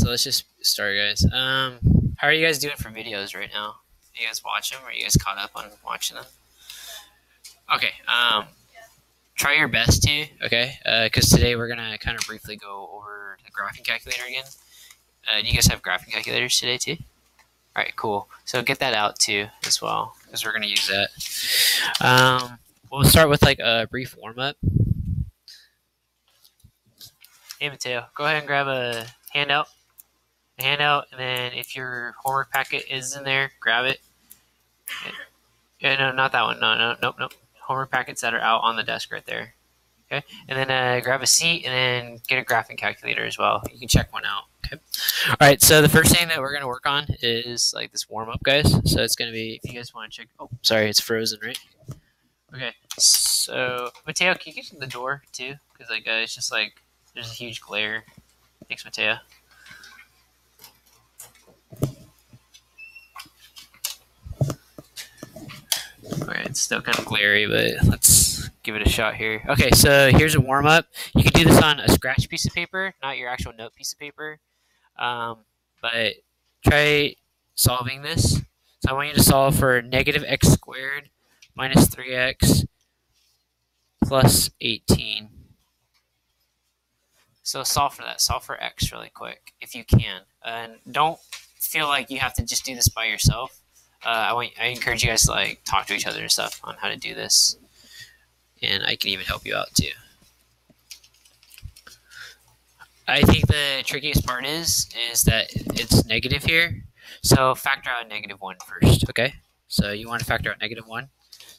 so let's just start, guys. How are you guys doing for videos right now? You guys watch them? Are you guys caught up on watching them? Okay. Try your best to, okay? Because today we're gonna kind of briefly go over the graphing calculator again. Do you guys have graphing calculators today too? All right, cool. So get that out too as well, because we're gonna use that. We'll start with like a brief warm up. Hey Mateo, go ahead and grab a handout, and then if your homework packet is in there, grab it. Yeah, no, not that one. Nope. Homework packets that are out on the desk right there. Okay, and then grab a seat and then get a graphing calculator as well. You can check one out. Okay. All right. So the first thing that we're gonna work on is like this warm up, guys. So it's gonna be, if you guys want to check. Oh, sorry, it's frozen, right? Okay. So Mateo, can you get to the door too? Because like it's just like there's a huge glare. Thanks, Mateo. Alright, it's still kind of glary, but let's give it a shot here. Okay, so here's a warm-up. You can do this on a scratch piece of paper, not your actual note piece of paper. But try solving this. So I want you to solve for negative x squared minus 3x plus 18. So solve for that. Solve for x really quick, if you can. And don't feel like you have to just do this by yourself. I encourage you guys to like talk to each other and stuff on how to do this, and I can even help you out too. I think the trickiest part is that it's negative here, so factor out -1 first. Okay, so you want to factor out -1.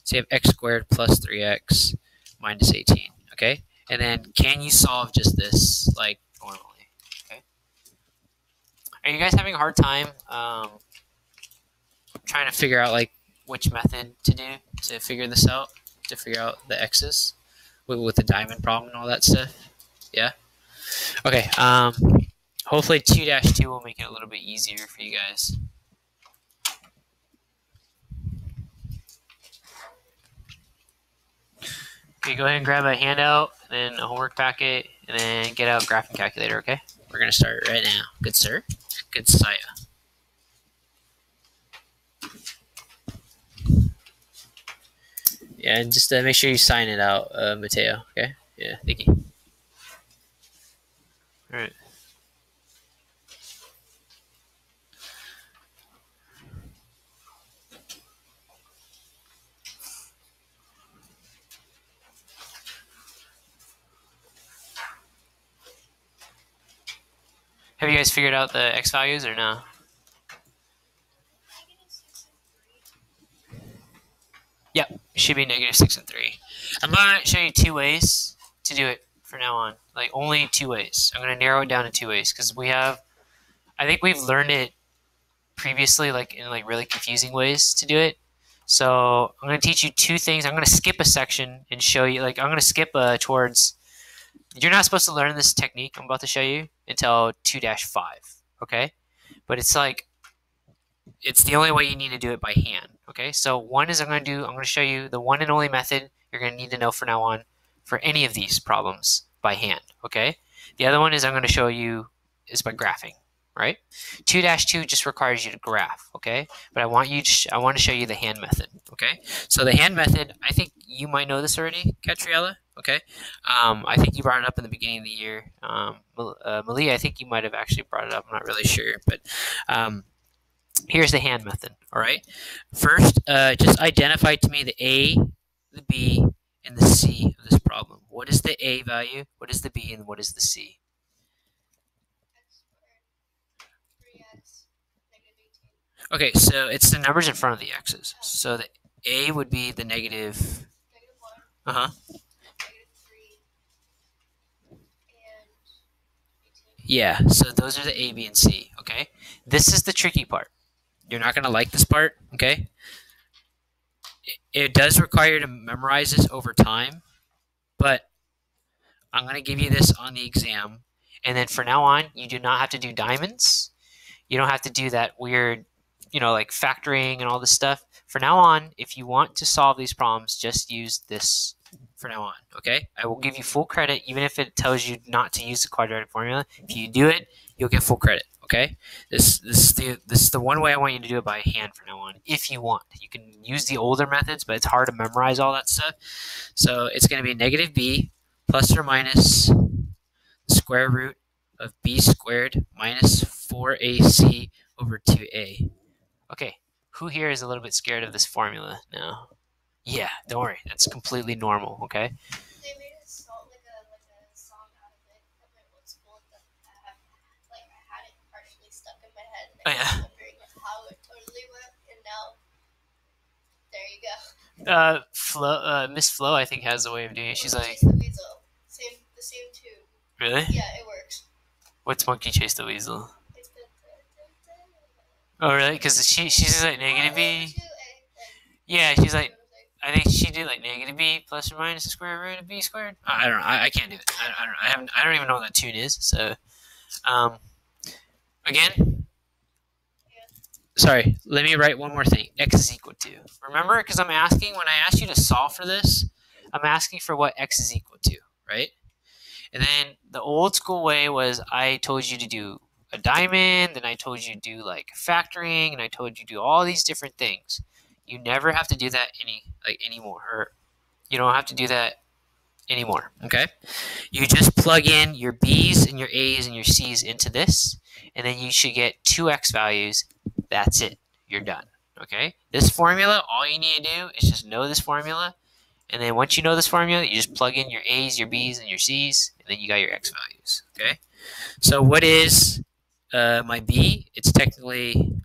So you have x squared plus 3x minus 18. Okay, and then can you solve just this like normally? Okay. Are you guys having a hard time? Trying to figure out like which method to do to figure this out, to figure out the x's with the diamond problem and all that stuff. Yeah. Okay. Hopefully 2-2 will make it a little bit easier for you guys. Okay, go ahead and grab a handout and then a homework packet and then get out graphing calculator. Okay. We're gonna start right now. Good sir. Good Saya. Yeah, and just make sure you sign it out, Mateo. Okay. Yeah. Thank you. All right. Have you guys figured out the x values or no? Yep, it should be -6 and 3. I'm going to show you 2 ways to do it from now on. Like, only 2 ways. I'm going to narrow it down to 2 ways because I think we've learned it previously, like in like really confusing ways to do it. So I'm going to teach you 2 things. I'm going to skip a section and show you, like, I'm going to skip towards, you're not supposed to learn this technique I'm about to show you until 2-5, okay? But it's like, it's the only way you need to do it by hand. Okay, so one is I'm going to show you the one and only method you're going to need to know from now on for any of these problems by hand. Okay, the other one is I'm going to show you is by graphing. Right, 2-2 just requires you to graph. Okay, but I want to show you the hand method. Okay, so the hand method, I think you might know this already, Catriella. Okay, I think you brought it up in the beginning of the year. Malia, I think you might have actually brought it up. I'm not really sure, but here's the hand method, all right? First, just identify to me the A, the B, and the C of this problem. What is the A value, what is the B, and what is the C? Okay, so it's the numbers in front of the x's. So the A would be the negative. Yeah, so those are the A, B, and C, okay? This is the tricky part. You're not going to like this part, okay? It does require you to memorize this over time, but I'm going to give you this on the exam. And then from now on, you do not have to do diamonds. You don't have to do that weird, like factoring and all this stuff. From now on, if you want to solve these problems, just use this from now on, okay? I will give you full credit, even if it tells you not to use the quadratic formula. If you do it, you'll get full credit, Okay, this is the one way I want you to do it by hand from now on. If you want, you can use the older methods, but it's hard to memorize all that stuff. So it's going to be negative b plus or minus the square root of b squared minus 4ac over 2a. Okay, who here is a little bit scared of this formula now? Yeah, don't worry, that's completely normal. Okay. They made a song, like a song out of it at my old school that like I had it partially stuck in my head and I was wondering how it totally went, and now there you go. Miss Flo, I think, has a way of doing it. She's like, Chase the Weasel. The same tune. Really? Yeah, it works. What's Monkey Chase the Weasel? Oh, really? Because she's like negative b. Yeah, she's like, I think she did like negative b plus or minus the square root of b squared. I don't know. I can't do it. I don't even know what that tune is. So, again, sorry. Let me write one more thing. X is equal to. Remember, because I'm asking when I asked you to solve for this, I'm asking for what x is equal to, right? And then the old school way was I told you to do a diamond, and I told you to do like factoring, and I told you to do all these different things. You never have to do that anymore, or you don't have to do that anymore. Okay, you just plug in your b's and your a's and your c's into this, and then you should get 2x values. That's it. You're done. Okay, this formula, all you need to do is just know this formula, and then once you know this formula, you just plug in your a's, your b's, and your c's, and then you got your x values. Okay, so what is my b? It's technically,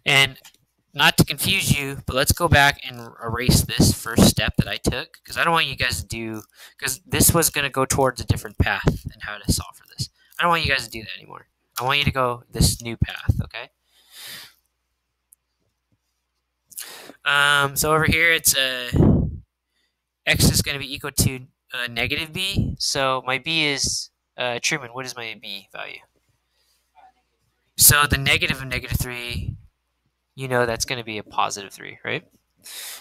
and not to confuse you, but let's go back and erase this first step that I took, because I don't want you guys to do, because this was going to go towards a different path and how to solve for this. I don't want you guys to do that anymore. I want you to go this new path, okay? So over here, it's x is going to be equal to negative b. So my b is, Truman, what is my b value? So the negative of negative 3, you know that's going to be a positive 3, right?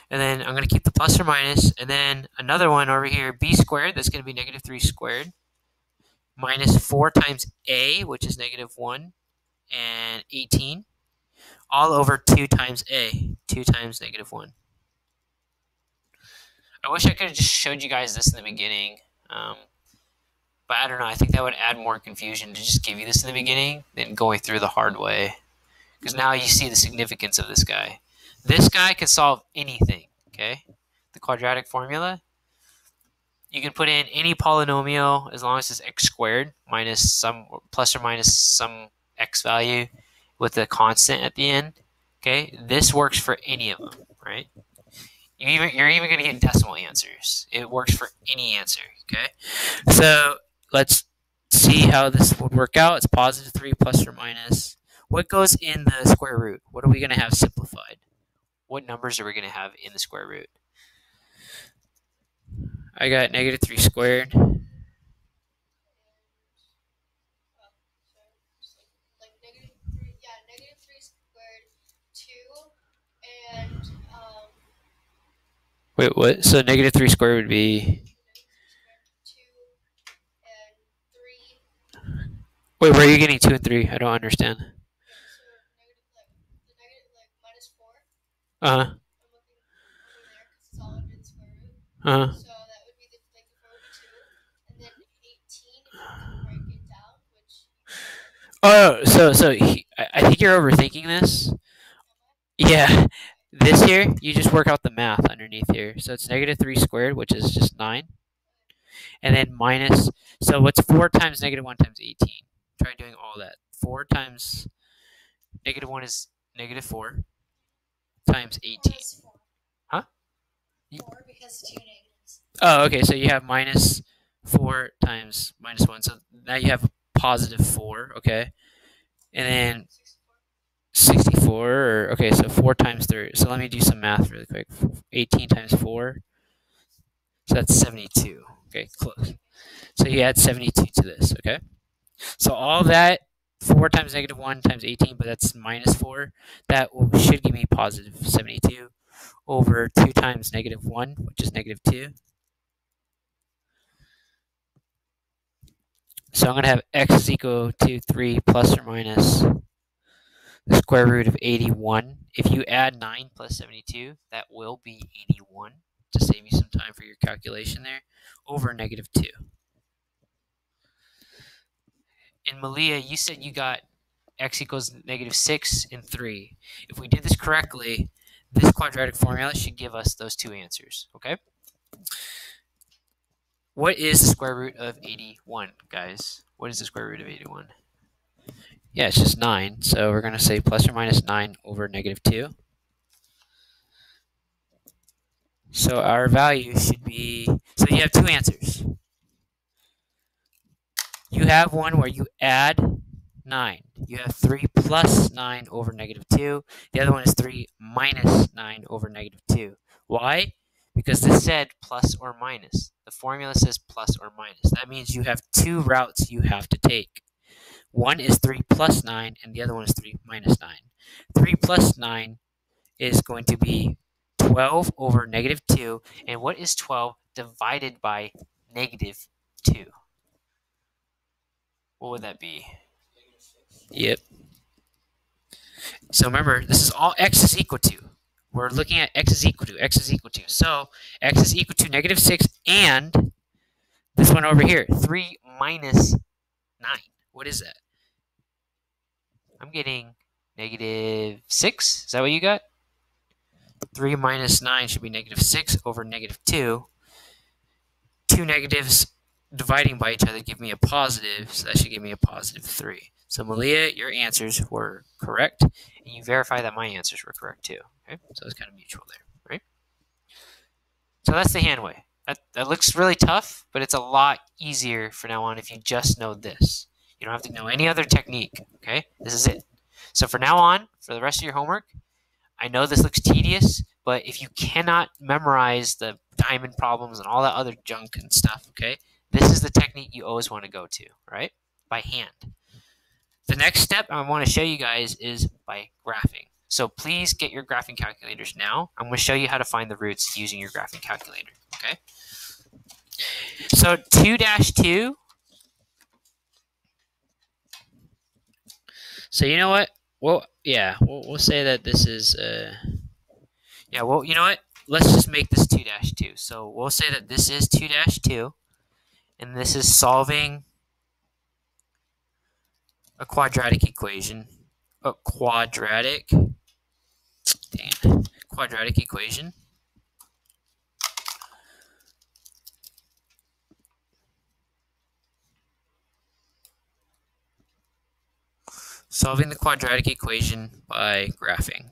And then I'm going to keep the plus or minus, and then another one over here, b squared, that's going to be negative 3 squared, minus 4 times a, which is negative 1, and 18, all over 2 times a, 2 times negative 1. I wish I could have just showed you guys this in the beginning, but I don't know, I think that would add more confusion to just give you this in the beginning than going through the hard way. Because now you see the significance of this guy. This guy can solve anything, okay? The quadratic formula. You can put in any polynomial as long as it's x squared minus some, plus or minus some x value with a constant at the end, okay? This works for any of them, right? You're even going to get decimal answers. It works for any answer, okay? So let's see how this would work out. It's positive 3 plus or minus. What goes in the square root? What are we going to have simplified? What numbers are we going to have in the square root? I got negative 3 squared. Like negative 3 squared, 2, and Wait, what? So negative 3 squared would be 2 and 3. Wait, where are you getting 2 and 3? I don't understand. I'm looking Uh-huh. over there because it's all under the square root. Uh-huh. So that would be the root 2, and then 18 if you break it down, which. I think you're overthinking this. Yeah, this here, you just work out the math underneath here. So it's negative 3 squared, which is just 9. And then minus, so what's 4 times negative 1 times 18? Try doing all that. 4 times negative 1 is negative 4 times 18. Huh? 4 because 2 negatives. Oh, okay, so you have minus 4 times minus 1. So now you have a positive 4, okay? And then 64, okay, so 4 times 3. So let me do some math really quick. 18 times 4. So that's 72. Okay, close. So you add 72 to this, okay? So all that, 4 times negative 1 times 18, but that's minus 4. That should give me positive 72 over 2 times negative 1, which is negative 2. So I'm going to have x is equal to 3 plus or minus the square root of 81. If you add 9 plus 72, that will be 81, to save you some time for your calculation there, over negative 2. And Malia, you said you got x equals negative 6 and 3. If we did this correctly, this quadratic formula should give us those two answers, okay? What is the square root of 81, guys? What is the square root of 81? Yeah, it's just 9. So we're going to say plus or minus 9 over negative 2. So our value should be, so you have two answers. You have one where you add 9. You have 3 plus 9 over negative 2. The other one is 3 minus 9 over negative 2. Why? Because this said plus or minus. The formula says plus or minus. That means you have two routes you have to take. One is 3 plus 9, and the other one is 3 minus 9. 3 plus 9 is going to be 12 over negative 2. And what is 12 divided by negative 2? What would that be? Yep. So remember, this is all x is equal to. We're looking at x is equal to, x is equal to. So x is equal to negative 6 and this one over here, 3 minus 9. What is that? I'm getting negative 6. Is that what you got? 3 minus 9 should be negative 6 over negative 2. Two negatives dividing by each other give me a positive, so that should give me a positive 3. So Malia, your answers were correct, and you verify that my answers were correct too. Okay, so it's kind of mutual there, right? So that's the hand way. That looks really tough, but it's a lot easier from now on if you just know this. You don't have to know any other technique, okay? This is it. So for now on, for the rest of your homework, I know this looks tedious, but if you cannot memorize the diamond problems and all that other junk and stuff, okay, this is the technique you always want to go to, right? By hand. The next step I want to show you guys is by graphing. So please get your graphing calculators now. I'm going to show you how to find the roots using your graphing calculator, okay? So 2-2. So you know what? Well, yeah, we'll say that this is, yeah, well, you know what? Let's just make this 2-2. So we'll say that this is 2-2, and this is solving a quadratic equation. A quadratic equation. Solving the quadratic equation by graphing.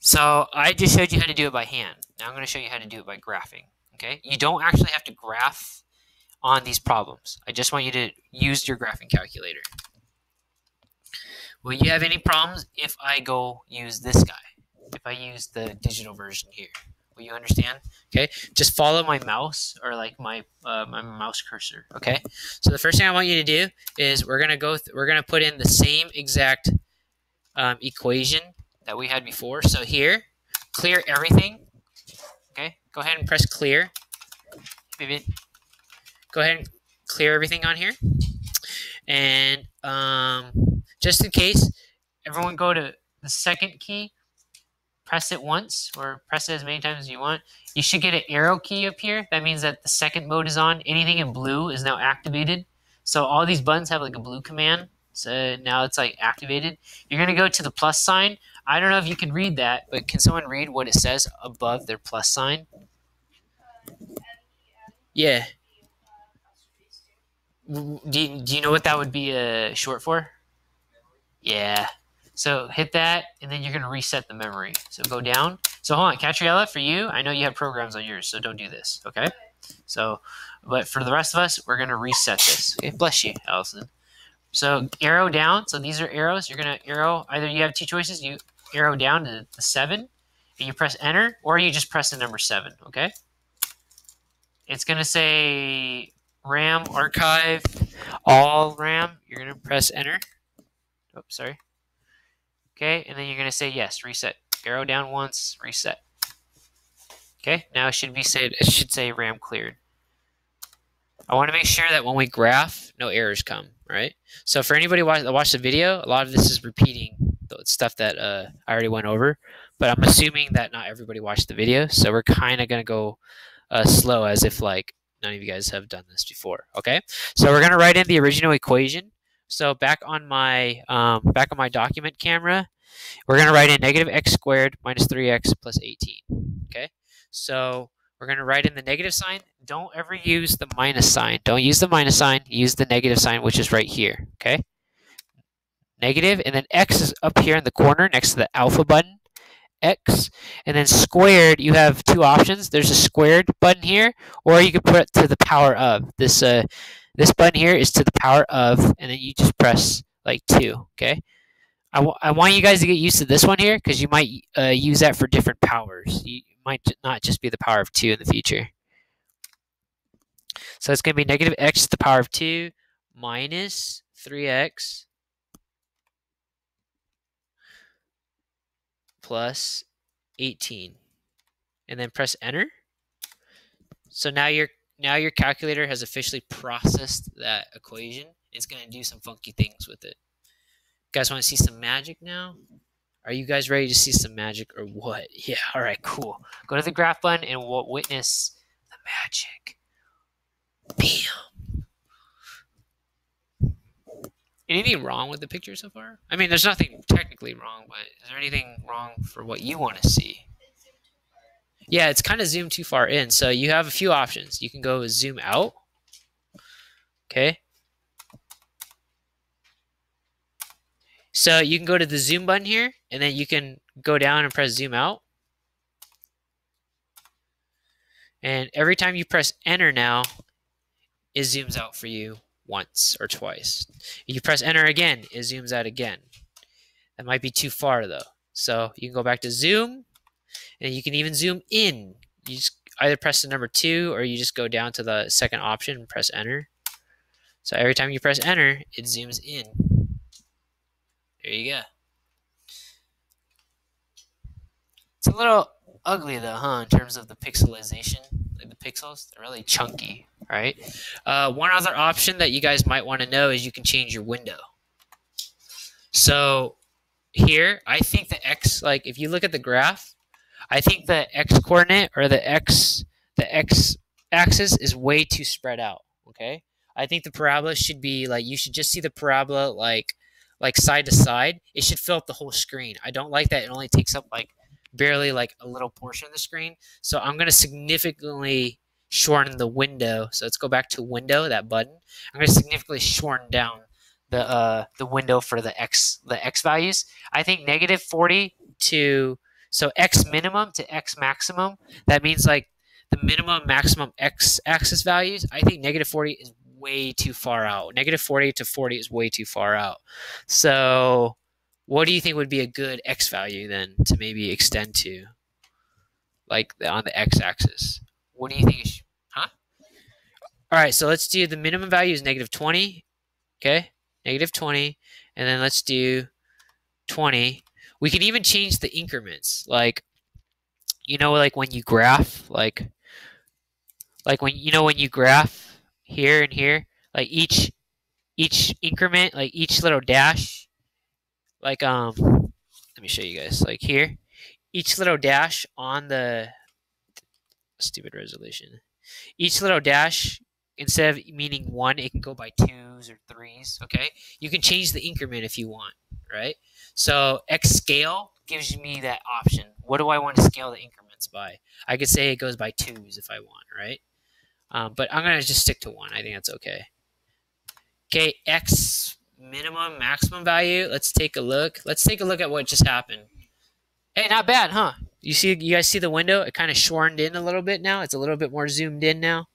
So I just showed you how to do it by hand. Now I'm going to show you how to do it by graphing. Okay? You don't actually have to graph on these problems. I just want you to use your graphing calculator. Will you have any problems if I go use this guy? If I use the digital version here? Will you understand? Okay, just follow my mouse or like my mouse cursor. Okay, so the first thing I want you to do is we're gonna put in the same exact equation that we had before. So here, clear everything. Okay, go ahead and press clear. Go ahead and clear everything on here. And just in case, everyone go to the second key. Press it once or press it as many times as you want. You should get an arrow key up here. That means that the second mode is on. Anything in blue is now activated. So all these buttons have like a blue command. So now it's like activated. You're going to go to the plus sign. I don't know if you can read that, but can someone read what it says above their plus sign? Yeah. Do you know what that would be short for? Yeah. So hit that, and then you're going to reset the memory. So go down. So hold on, Catriella, for you, I know you have programs on yours, so don't do this, okay? So, but for the rest of us, we're going to reset this. Okay, bless you, Allison. So arrow down. So these are arrows. You're going to arrow. Either you have two choices. You arrow down to the 7, and you press enter, or you just press the number 7, okay? It's going to say RAM archive, all RAM. You're going to press enter. Oops, sorry. Okay, and then you're going to say yes, reset. Arrow down once, reset. Okay, now it should say RAM cleared. I want to make sure that when we graph, no errors come, right? So for anybody that watched the video, a lot of this is repeating the stuff that I already went over, but I'm assuming that not everybody watched the video, so we're kind of going to go slow as if like none of you guys have done this before, okay? So we're going to write in the original equation. So back on my document camera, we're going to write in negative x squared minus 3x plus 18, okay? So we're going to write in the negative sign. Don't ever use the minus sign. Don't use the minus sign. Use the negative sign, which is right here, okay? Negative, and then x is up here in the corner next to the alpha button, x, and then squared, you have two options. There's a squared button here, or you can put it to the power of. This button here is to the power of, and then you just press like 2, okay? I want you guys to get used to this one here because you might use that for different powers. You might not just be the power of 2 in the future. So it's going to be negative x to the power of 2 minus 3x plus 18. And then press enter. So now your calculator has officially processed that equation. It's going to do some funky things with it. You guys want to see some magic now? Are you guys ready to see some magic or what? Yeah, all right, cool. Go to the graph button and we'll witness the magic. Bam. Anything wrong with the picture so far? I mean, there's nothing technically wrong, but is there anything wrong for what you want to see? Yeah, it's kind of zoomed too far in. So you have a few options. You can go zoom out. Okay. So you can go to the zoom button here, and then you can go down and press zoom out. And every time you press enter now, it zooms out for you once or twice. If you press enter again, it zooms out again. That might be too far though. So you can go back to zoom, and you can even zoom in. You just either press the number 2 or you just go down to the second option and press enter. So every time you press enter, it zooms in. There you go. It's a little ugly though, huh, in terms of the pixelization. Like the pixels, they're really chunky, right? One other option that you guys might want to know is you can change your window. So here, I think the x, like if you look at the graph, I think the x coordinate or the x axis is way too spread out, okay? I think the parabola should be like, you should just see the parabola like side to side. It should fill up the whole screen. I don't like that it only takes up like barely like a little portion of the screen. So I'm going to significantly shorten the window. So let's go back to window, that button. I'm going to significantly shorten down the window for the x values. I think negative 40 to, so x minimum to x maximum, that means like the minimum maximum x axis values. I think negative 40 is way too far out. Negative 40 to 40 is way too far out. So what do you think would be a good x value then to maybe extend to, like on the x axis? What do you think is, huh? All right, so let's do the minimum value is negative 20, okay? Negative 20, and then let's do 20. We can even change the increments, like, you know, like when you graph, like when, you know, when you graph here and here, like each increment, like each little dash, like let me show you guys, like here, each little dash on the stupid resolution, each little dash, instead of meaning 1, it can go by 2s or 3s, okay? You can change the increment if you want, right? So x scale gives me that option. What do I want to scale the increments by? I could say it goes by 2s if I want, right? But I'm going to just stick to 1. I think that's okay. Okay, x minimum, maximum value. Let's take a look. Let's take a look at what just happened. Hey, not bad, huh? You guys see the window? It kind of shortened in a little bit now. It's a little bit more zoomed in now.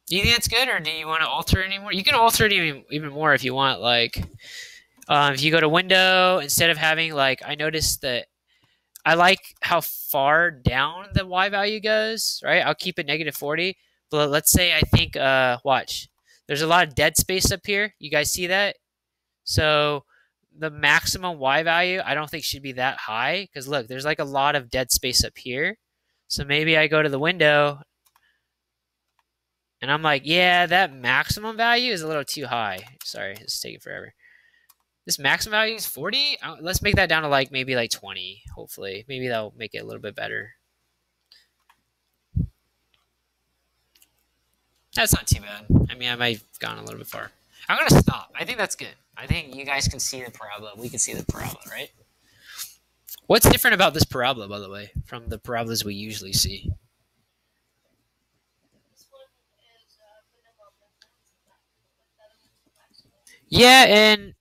Do you think that's good, or do you want to alter it anymore? You can alter it even more if you want. Like, if you go to window, instead of having, like, I noticed that I like how far down the y value goes, right? I'll keep it negative 40. But let's say I think, watch. There's a lot of dead space up here. You guys see that? So the maximum y value, I don't think should be that high. Because look, there's like a lot of dead space up here. So maybe I go to the window. And I'm like, yeah, that maximum value is a little too high. Sorry, it's taking forever. This maximum value is 40. Let's make that down to like maybe like 20, hopefully. Maybe that'll make it a little bit better. That's not too bad. I mean, I might have gone a little bit far. I'm going to stop. I think that's good. I think you guys can see the parabola. We can see the parabola, right? What's different about this parabola, by the way, from the parabolas we usually see? Yeah, and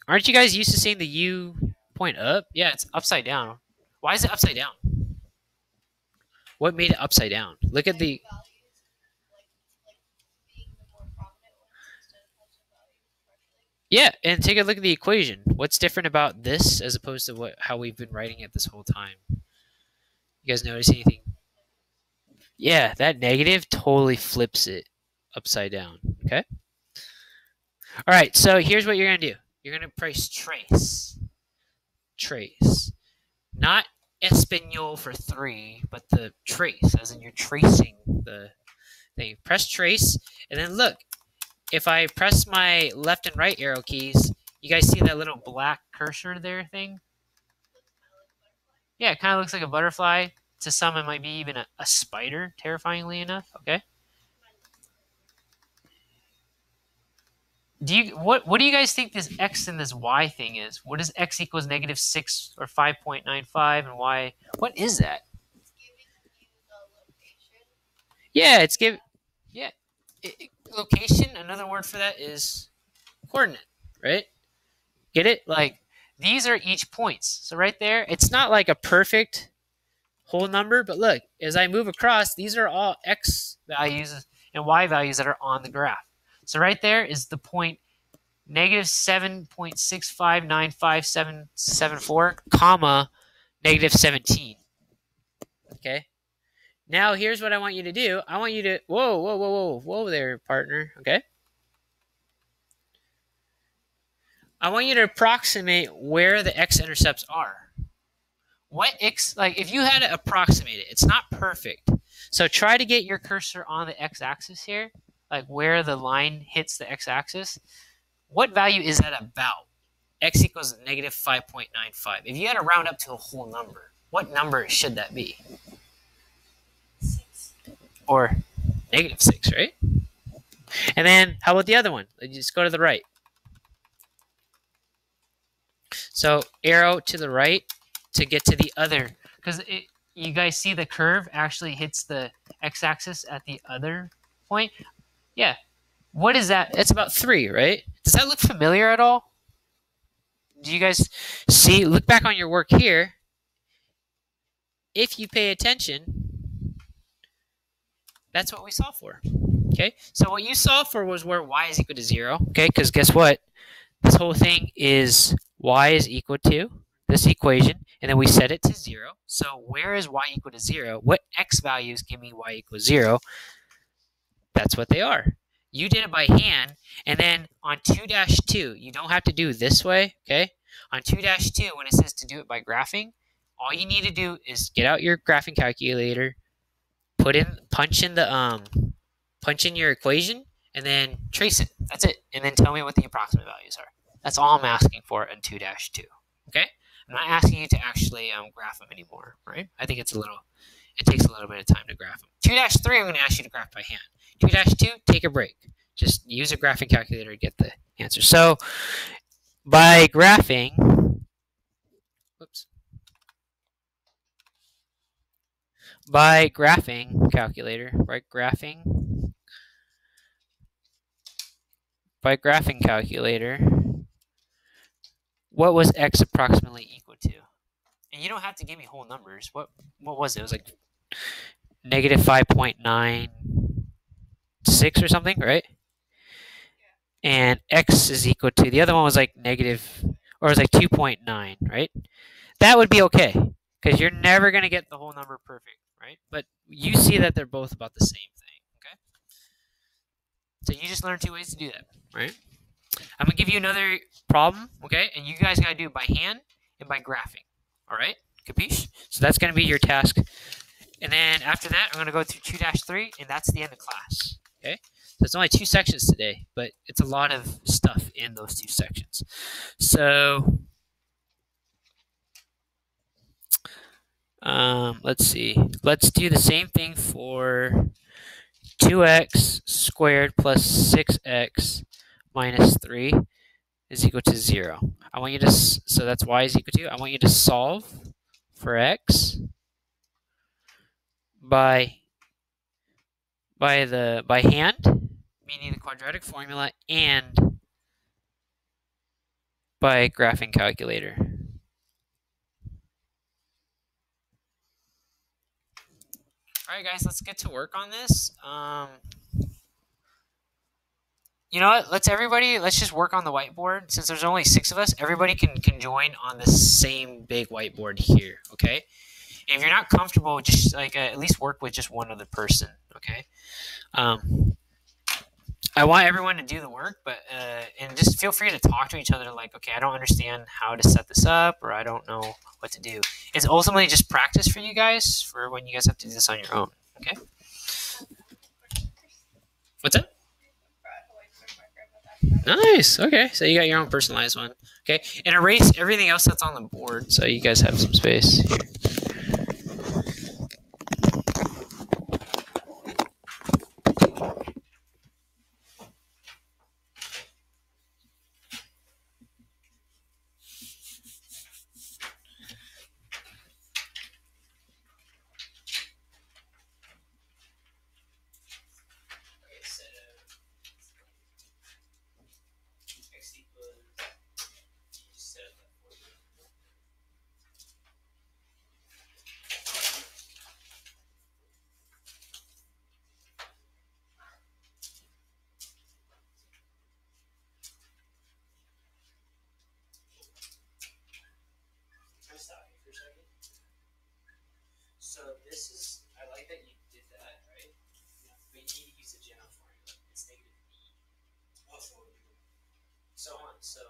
aren't you guys used to seeing the U point up? Yeah, it's upside down. Why is it upside down? What made it upside down? Look at the... Yeah, and take a look at the equation. What's different about this as opposed to how we've been writing it this whole time? You guys notice anything? Yeah, that negative totally flips it upside down. Okay? All right, so here's what you're going to do. You're going to press trace. Trace. Not Espanol for 3, but the trace, as in you're tracing the thing. Press trace, and then look. If I press my left and right arrow keys, you guys see that little black cursor there thing? Yeah, it kind of looks like a butterfly. To some, it might be even a spider, terrifyingly enough. Okay. What do you guys think this x and this y thing is? What is x equals -6 or 5.95 and y? What is that? It's giving you the location. Yeah, it's giving. Yeah, location. Another word for that is coordinate, right? Get it? Like these are each points. So right there, it's not like a perfect whole number, but look, as I move across, these are all x values and y values that are on the graph. So right there is the point -7.6595774, comma, -17. Okay. Now here's what I want you to do. I want you to whoa there, partner. Okay. I want you to approximate where the x-intercepts are. What x, like if you had to approximate it, it's not perfect. So try to get your cursor on the x-axis here, like where the line hits the x-axis. What value is that about? X equals -5.95. If you had to round up to a whole number, what number should that be? 6. Or -6, right? And then how about the other one? Just go to the right. So arrow to the right to get to the other, because you guys see the curve actually hits the x-axis at the other point. Yeah. What is that? It's about 3, right? Does that look familiar at all? Do you guys see? Look back on your work here. If you pay attention, that's what we solved for. Okay? So what you solved for was where y is equal to 0. Okay? Because guess what? This whole thing is y is equal to this equation, and then we set it to 0. So where is y equal to 0? What x values give me y equals 0? That's what they are. You did it by hand, and then on 2-2, you don't have to do it this way, okay? On 2-2, when it says to do it by graphing, all you need to do is get out your graphing calculator, punch in your equation, and then trace it. That's it. And then tell me what the approximate values are. That's all I'm asking for in 2-2, okay? I'm not asking you to actually graph them anymore, right? I think it takes a little bit of time to graph them. 2-3, I'm going to ask you to graph by hand. 2-2, take a break. Just use a graphing calculator to get the answer. So by graphing, calculator, right? By graphing calculator, what was x approximately equal to? And you don't have to give me whole numbers. What was it? It was like -5.96 or something, right? And x is equal to, the other one was like negative, or it was like 2.9, right? That would be okay, because you're never going to get the whole number perfect, right? But you see that they're both about the same thing, okay? So you just learned 2 ways to do that, right? I'm going to give you another problem, okay? And you guys got to do it by hand and by graphing, all right? Capiche? So that's going to be your task. And then after that, I'm going to go through 2-3, and that's the end of class. Okay, so it's only 2 sections today, but it's a lot of stuff in those 2 sections. So let's see. Let's do the same thing for 2x squared plus 6x minus 3 is equal to 0. I want you to, so that's y is equal to, I want you to solve for x by hand, meaning the quadratic formula, and by graphing calculator. All right, guys, let's get to work on this. You know what? Let's just work on the whiteboard. Since there's only 6 of us, everybody can join on the same big whiteboard here, okay? And if you're not comfortable, just like at least work with just one other person, okay? I want everyone to do the work, but and just feel free to talk to each other like, okay, I don't understand how to set this up, or I don't know what to do. It's ultimately just practice for you guys for when you guys have to do this on your own, okay? What's that? Nice. Okay, so you got your own personalized one. Okay, and erase everything else that's on the board so you guys have some space here. So this is, I like that you did that, right? But you need to use the general formula. It's negative b. So on. So,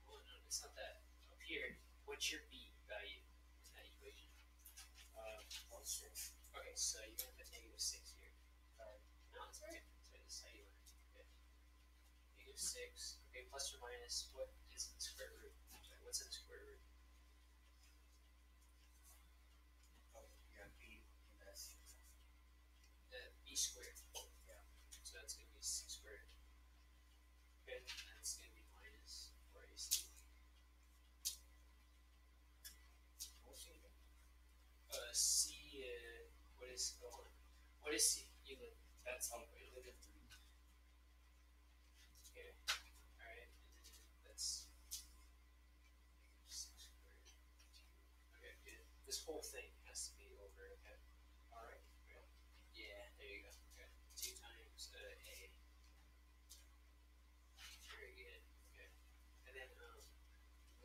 well, no, it's not that. Up here, what's your b value in that equation? 6. Okay, so you're going to put negative 6 here. No, that's right. So this is how you want to do it. Negative 6. Okay, plus or minus, what is in the square root? Sorry, what's in the square root? B squared. Yeah. So that's going to be 6 squared. Okay, and that's going to be minus 4ac. C, what is, go on. What is C? That's how we live in. Okay, alright, and then that's 6 squared. Okay, good. This whole thing has to be over, okay? Alright, yeah, there you go. Okay, 2 times A. Very good, okay. And then,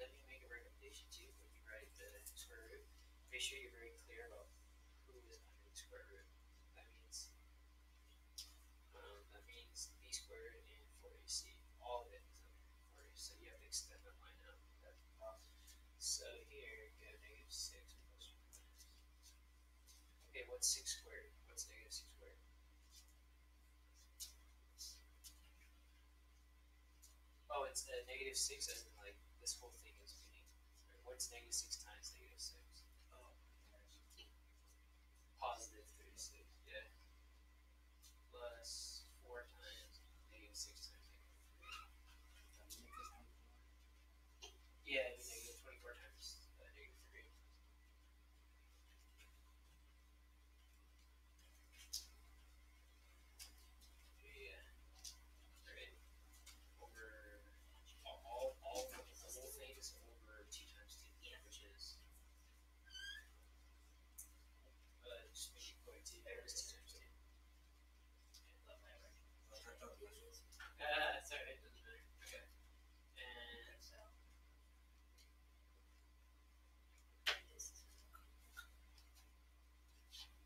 let me make a recommendation too. When you write the square root, make sure you're very clear about who is under the square root. That means b squared and 4ac. All of it is under 4ac. So you have to extend that line out. So here you have negative 6 plus or minus. Okay, what's 6 squared? What's negative 6 squared? Oh, it's negative 6 as in like this whole thing is meaning. What's negative 6 times negative 6? Positive 36, yeah. Plus 4 times negative 6 times negative 3. Yeah, it'd be negative 24 times negative 3. Yeah. Right. Over all the whole thing is over 2 times 2, which is just make it quick. 2 times 2. Sorry, it doesn't matter. Okay. And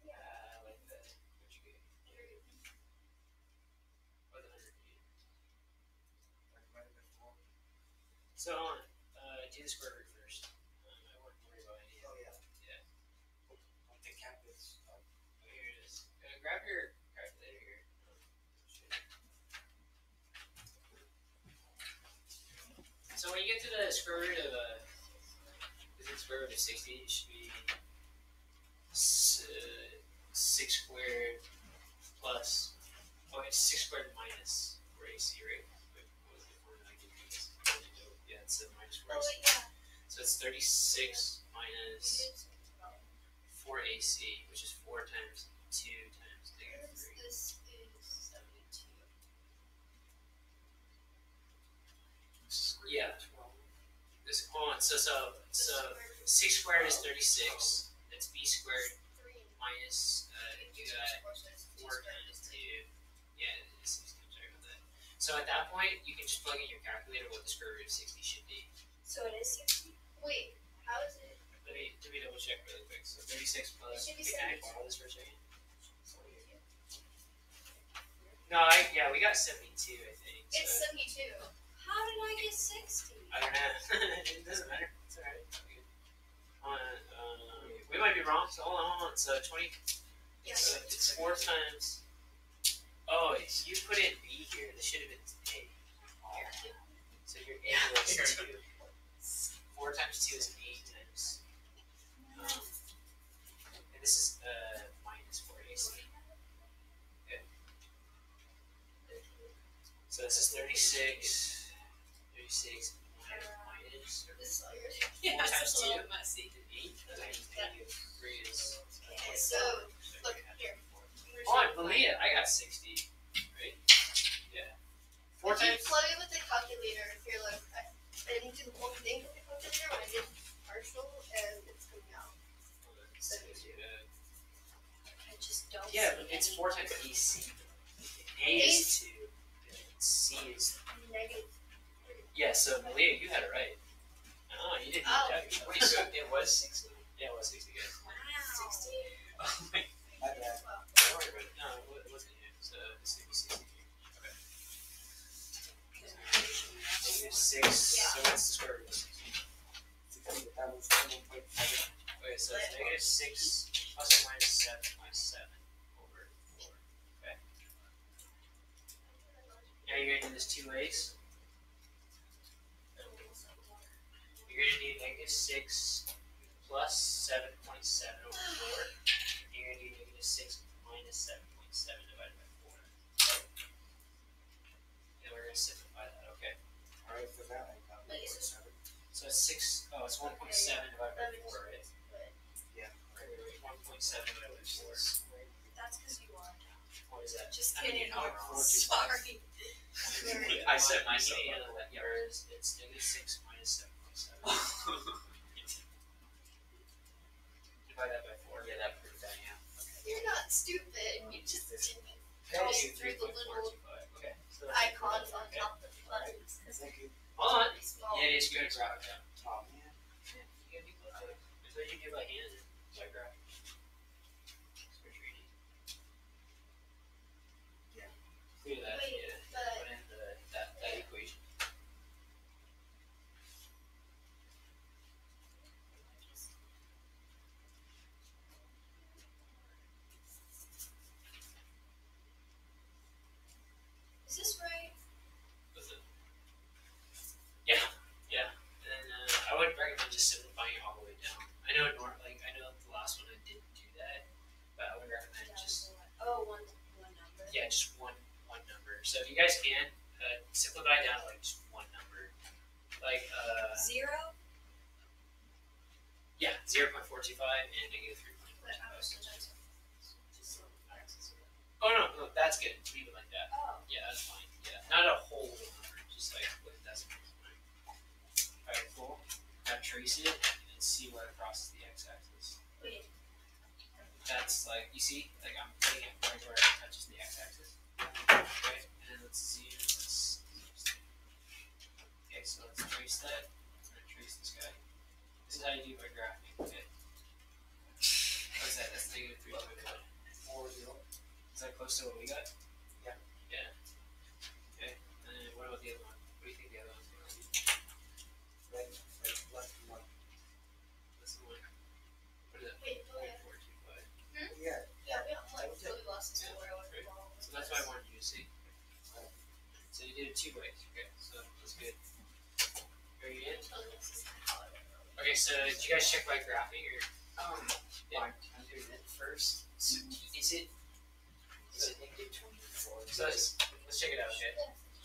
I like that. What'd you get? What the 100 feet? So on. Do the square root first. I wouldn't worry about any. Oh yeah. Yeah. The cap is. Oh, here it is. Grab your calculator here. So when you get to the square root of square root of 60, it should be 6 squared plus. Oh, it's 6 squared minus 4ac, right? What was the formula I gave you guys? Yeah, it's minus 4ac. Oh, wait, yeah. So it's 36 minus 4ac, which is 4 times 2 times negative 3. This is 72. Yeah. This, hold on. So 6 squared is 36. That's b squared minus you got 4 times 2. Yeah, it's 60. I'm sorry about that. So at that point, you can just plug in your calculator what the square root of 60 should be. So it is 60? Wait, how is it? Let me double check really quick. So 36 plus. It should be Can I 72. borrow this for a second? No, we got 72, I think. So. It's 72. How did I get 60? I don't know. It doesn't matter. It's alright. We might be wrong. So hold on. So 20. Yeah, so it's 4 times. Oh, you put in b here. This should have been a. So your a was 2. 4 times 2 is 8 times. And this is minus 4ac. Okay. So this is 36. 36 minus. This is all yours. 4 times 2 is 8. Times negative 3 is. Okay, so, look, here. Oh, I believe it. I got 60. Right? Yeah. 4 If you times. plug it with the calculator, here, look, I didn't do the whole thing with the calculator when I did partial, and it's coming out. 72. I just don't Yeah, see but it's any 4 times AC. A is 2. C is. negative. Yeah, so Malia, you had it right. Oh, you didn't Oh. need that. Wait, so it was 60? Yeah, it was 60, guys. Wow. 60? Oh my. My bad. Don't worry about it. No, it wasn't you. So it's going to be 60 here. Okay. Negative 6. Yeah. So what's the square root of 60? 60, that was 1.7. Okay, so it's negative 6 plus or minus 7 minus 7 over 4. Okay. Now you're going to do this 2 ways. You're going to do negative 6 plus 7.7 over 4. And you're going to do negative 6 minus 7.7 divided by 4. And we're going to simplify that, okay? Alright, so that I got Wait, is this- 1.7. So it's 6, oh, it's 1.7 divided by 4, right? Yeah. Wait, 1.7 divided by 4. That's because you are. What is that? Just I mean, kidding. you know, Sorry. I set myself up. Yeah, it's negative 6 minus 7.7. Divide that by 4. Yeah, that proves that, yeah. Okay. You're not stupid. You just didn't Negative through the little 3.425. Okay. So icons on okay. top of the buttons. Thank you. Hold on. Pretty small. Yeah, it is good graph down. Oh, man. Yeah, you gotta be close to it. It's what you do by hand and by graph. It's pretty easy. Yeah. Clear that. Wait, Yeah. but- Put in that equation. Is this right? What's it? Yeah. Yeah. And I would recommend just simplifying it all the way down. I know the last one I didn't do that, but I would recommend just one number. yeah, just one number. So if you guys can simplify it down to like just one number, like 0? yeah, 0.425 and negative 3.425. Oh no, that's good. Leave it like that. Oh. Yeah, that's fine. Yeah, not a whole number, just like with decimals. Alright, cool. Now trace it and see where it crosses the x-axis. Wait. That's like, you see, like I'm putting it right where it touches the x-axis. Okay, and let's zoom. Okay, so let's trace that. I'm gonna trace this guy. This is how you do by graphing. Okay. What's that? That's negative 3.1. 4-0. Is that close to what we got? Yeah. Yeah. Okay. And then what about the other one? What do you think the other one's gonna be? Right, left and right. This one. What is it? Wait, oh yeah. 425. Yeah. Yeah, we don't like really lost this where I Right. was. So that's why I wanted you to see. So you did it 2 ways. Okay. So that's good. Are you in? Okay, so did you guys check my graphing or? Yeah. I'm doing it first. So Is it negative 24? So let's check it out, okay?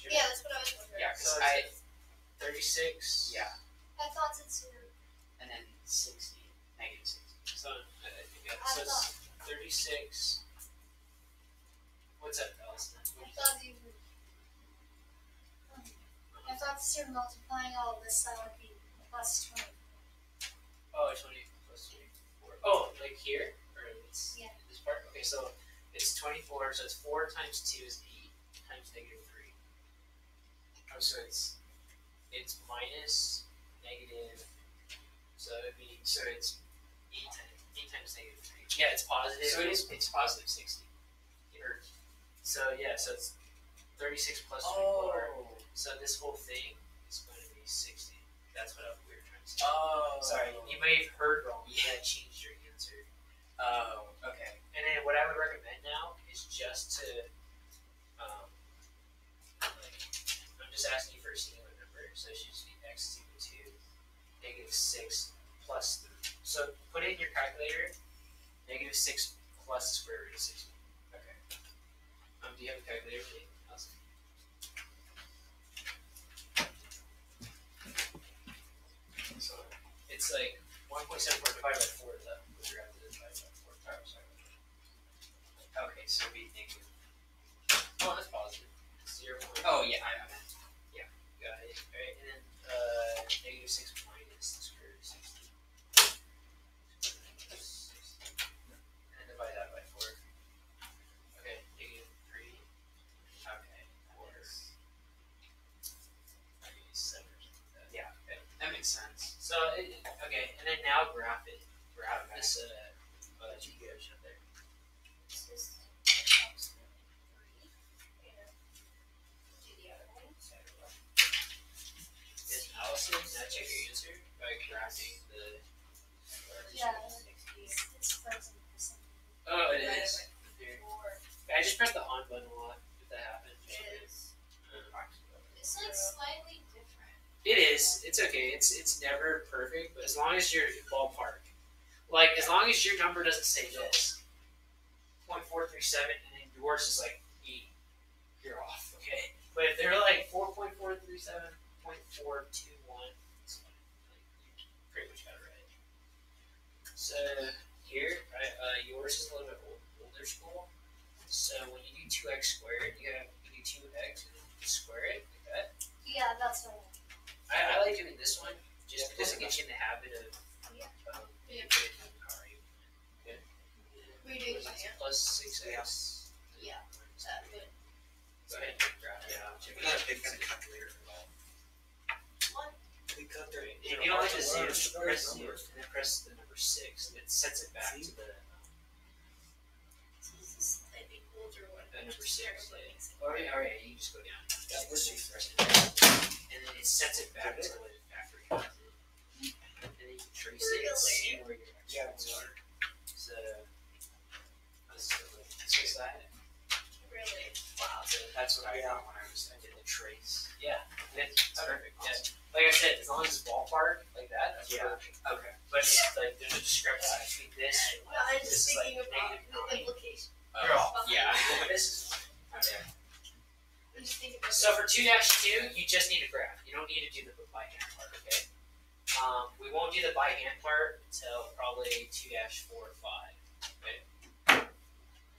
Yeah, that's what I was wondering. Yeah, So because it's 36. yeah, I thought it's and then 60, negative 60. So I think so it's 36. What's that, Allison? I thought since you're multiplying all of this, that would be plus 20. Oh, 20 plus 24. Oh, like here? Or it's Yeah. this part? Okay, so it's 24, so it's 4 times 2 is 8 times negative 3. Oh, so it's minus negative, so it'd be, so it's 8 times negative 3. Yeah, it's positive. So it's positive 60. Or, so yeah, so it's 36 plus 24. So this whole thing is going to be 60. That's what we were trying to say. Oh. Sorry, you may have heard wrong. You had changed your answer. Oh, okay. And then what I would recommend now is just to, I'm just asking you for a singular number. So it should just be x is equal to negative 6 plus 3. So put it in your calculator, negative 6 plus the square root of 60. Okay. Do you have a calculator for me? Awesome. So it's like 1.74 divided by 4 though, which you're going to divide by 4. Oh, sorry. Okay, so it'd be negative. Oh, that's positive. 0. Oh, yeah, I meant. Got it. Alright, and then negative 6 minus the square root of 60. And divide that by 4. Okay, negative 3. Okay. 4. Maybe 7 or something like that. Yeah. Okay. That makes sense. So, okay, and then now graph it. Graph Okay. this, you guys up there. This is approximate 3. And do the other one. So, Is Allison, now check your answer by graphing the. yeah, it's frozen for some reason. Oh, it Divided is. by Here. 4 I just pressed the on button a lot if that happens. is. It's like slightly different. It is. It's okay. It's never perfect, but as long as you're ballpark, like as long as your number doesn't say this, 0.437, and then yours is like 8, you're off. Okay. But if they're like 4.437, 0.421, it's fine. Like, you pretty much got it right. So here, right, yours is a little bit older school. So when you do 2x squared, you do 2x and then you square it like that. Yeah, that's what I like doing this one just because it gets you in the habit of Yeah. yeah. We're doing it by hand. Plus 6x. Yeah, that would. Go ahead. Check it out. They've got a calculator for all. What? They got their. If you don't like the 0, press 0 and then press the number 6. It sets it back to the This is slightly older one. number 6. Alright, you just go down. Yeah, let's see. And then it sets it back to the factory. And then you can trace it and see where your extras are. So, what's that? Really? Wow, that's what I got when I did the trace. Yeah, that's perfect. Yeah. Like I said, as long as it's ballpark like that, that's Yeah. perfect. Okay. But it's like there's a discrepancy between this and Well, I'm this just is like thinking about negative the 9. implication. You're off. Yeah. This is Okay. I'm just thinking about so for 2-2, you just need a graph. You don't need to do the by hand part, okay? We won't do the by hand part until probably 2-4 or 5. Okay?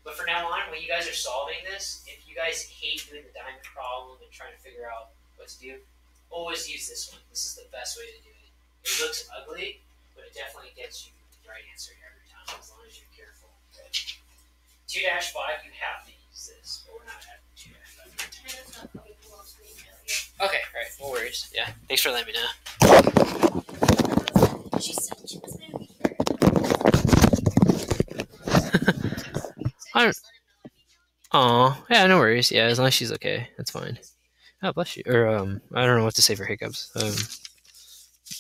But for now on, when you guys are solving this, if you guys hate doing the diamond problem and trying to figure out what to do, always use this one. This is the best way to do it. It looks ugly, but it definitely gets you the right answer every time, as long as you're careful. Okay? 2-5, you have to use this, but we're not at 2-5. Hannah's not coming to launch the email yet. Okay, alright, no worries. Yeah, thanks for letting me know. She said she was going to be here. I don't. Aw, yeah, no worries. Yeah, as long as she's okay, that's fine. Oh, bless you. Or I don't know what to say for hiccups.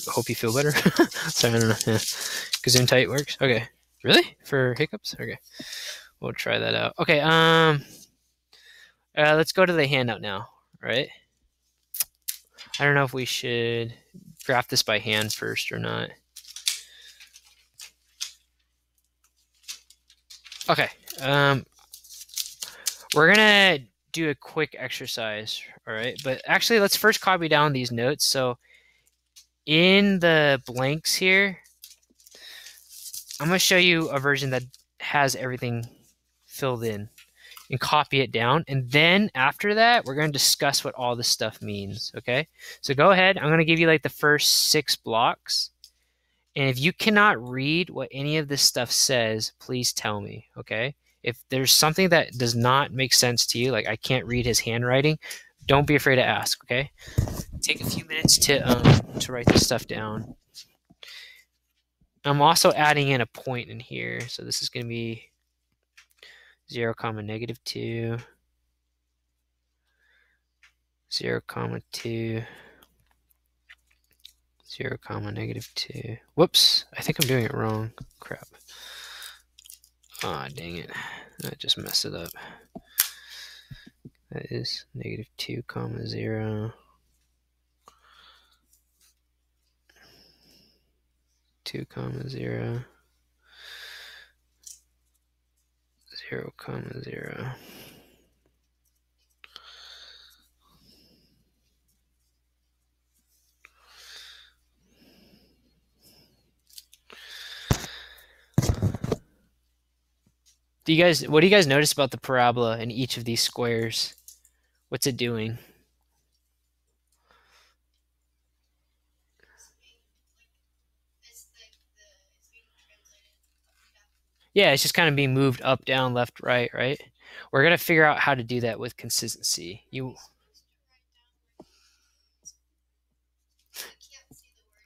Hope you feel better. Sorry, I don't know. Yeah, Gesundheit works. Okay, really for hiccups? Okay, we'll try that out. Okay, let's go to the handout now. Right? I don't know if we should graph this by hand first or not. Okay. We're gonna do a quick exercise, all right? But actually, let's first copy down these notes. So in the blanks here, I'm gonna show you a version that has everything filled in and copy it down. And then after that, we're gonna discuss what all this stuff means, okay? So go ahead, I'm gonna give you like the first 6 blocks. And if you cannot read what any of this stuff says, please tell me, okay? If there's something that does not make sense to you, like I can't read his handwriting, don't be afraid to ask, okay? Take a few minutes to write this stuff down. I'm also adding in a point in here. So this is going to be 0, -2, 0, 2, 0, -2. Whoops, I think I'm doing it wrong. Crap. Ah, dang it. I just messed it up. That is -2, 0, 2, 0, 0, 0. What do you guys notice about the parabola in each of these squares? What's it doing? Yeah, it's just kind of being moved up, down, left, right, right? We're going to figure out how to do that with consistency.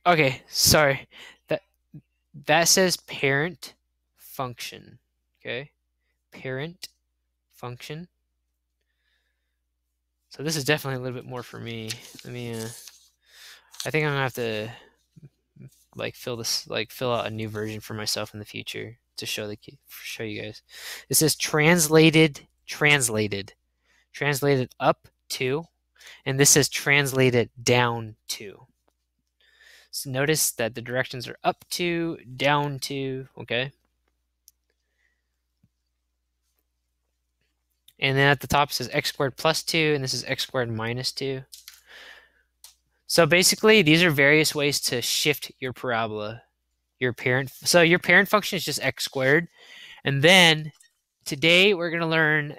Okay, sorry. That says parent function, okay? Parent function. So this is definitely a little bit more for me. Let me I think I'm gonna have to fill out a new version for myself in the future to show you guys. It says translated up to, and this says translated down to. So notice that the directions are up to, down to, okay? And then at the top it says x squared plus 2, and this is x squared minus 2. So basically, these are various ways to shift your parabola. Your parent function is just x squared. And then today we're going to learn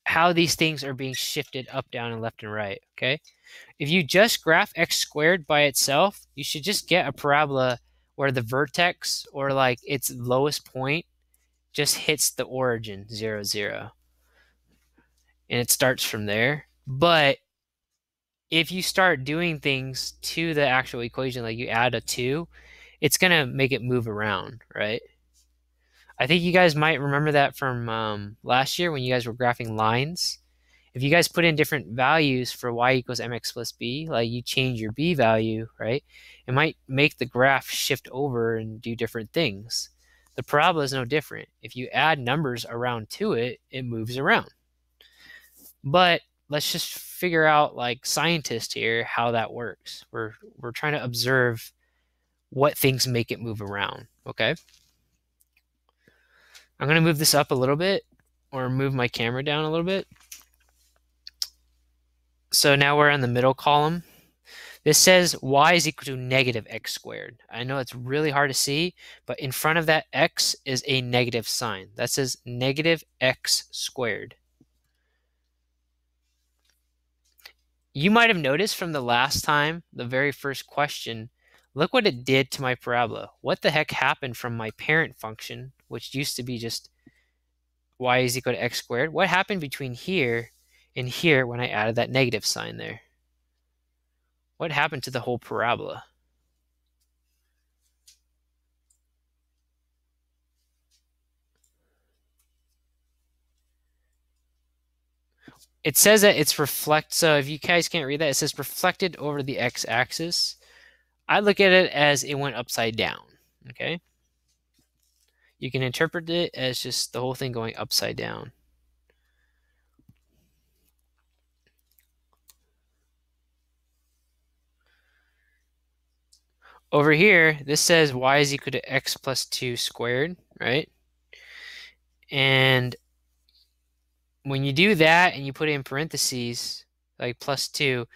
how these things are being shifted up, down, and left and right, okay? If you just graph x squared by itself, you should just get a parabola where the vertex or like its lowest point just hits the origin, 0, 0. And it starts from there. But if you start doing things to the actual equation, like you add a 2, it's going to make it move around, right? I think you guys might remember that from last year when you guys were graphing lines. If you guys put in different values for y equals mx plus b, like you change your b value, right? It might make the graph shift over and do different things. The parabola is no different. If you add numbers around to it, it moves around. But let's just figure out, like scientists here, how that works. We're trying to observe what things make it move around, okay? I'm going to move this up a little bit, or move my camera down a little bit. So now we're in the middle column. This says y is equal to negative x squared. I know it's really hard to see, but in front of that x is a negative sign. That says negative x squared. You might have noticed from the last time, the very first question, look what it did to my parabola. What the heck happened from my parent function, which used to be just y is equal to x squared? What happened between here and here when I added that negative sign there? What happened to the whole parabola? It says that it's so if you guys can't read that, it says reflected over the x-axis. I look at it as it went upside down, okay? You can interpret it as just the whole thing going upside down. over here, this says y is equal to x plus 2 squared, right? And when you do that and you put it in parentheses, like plus 2,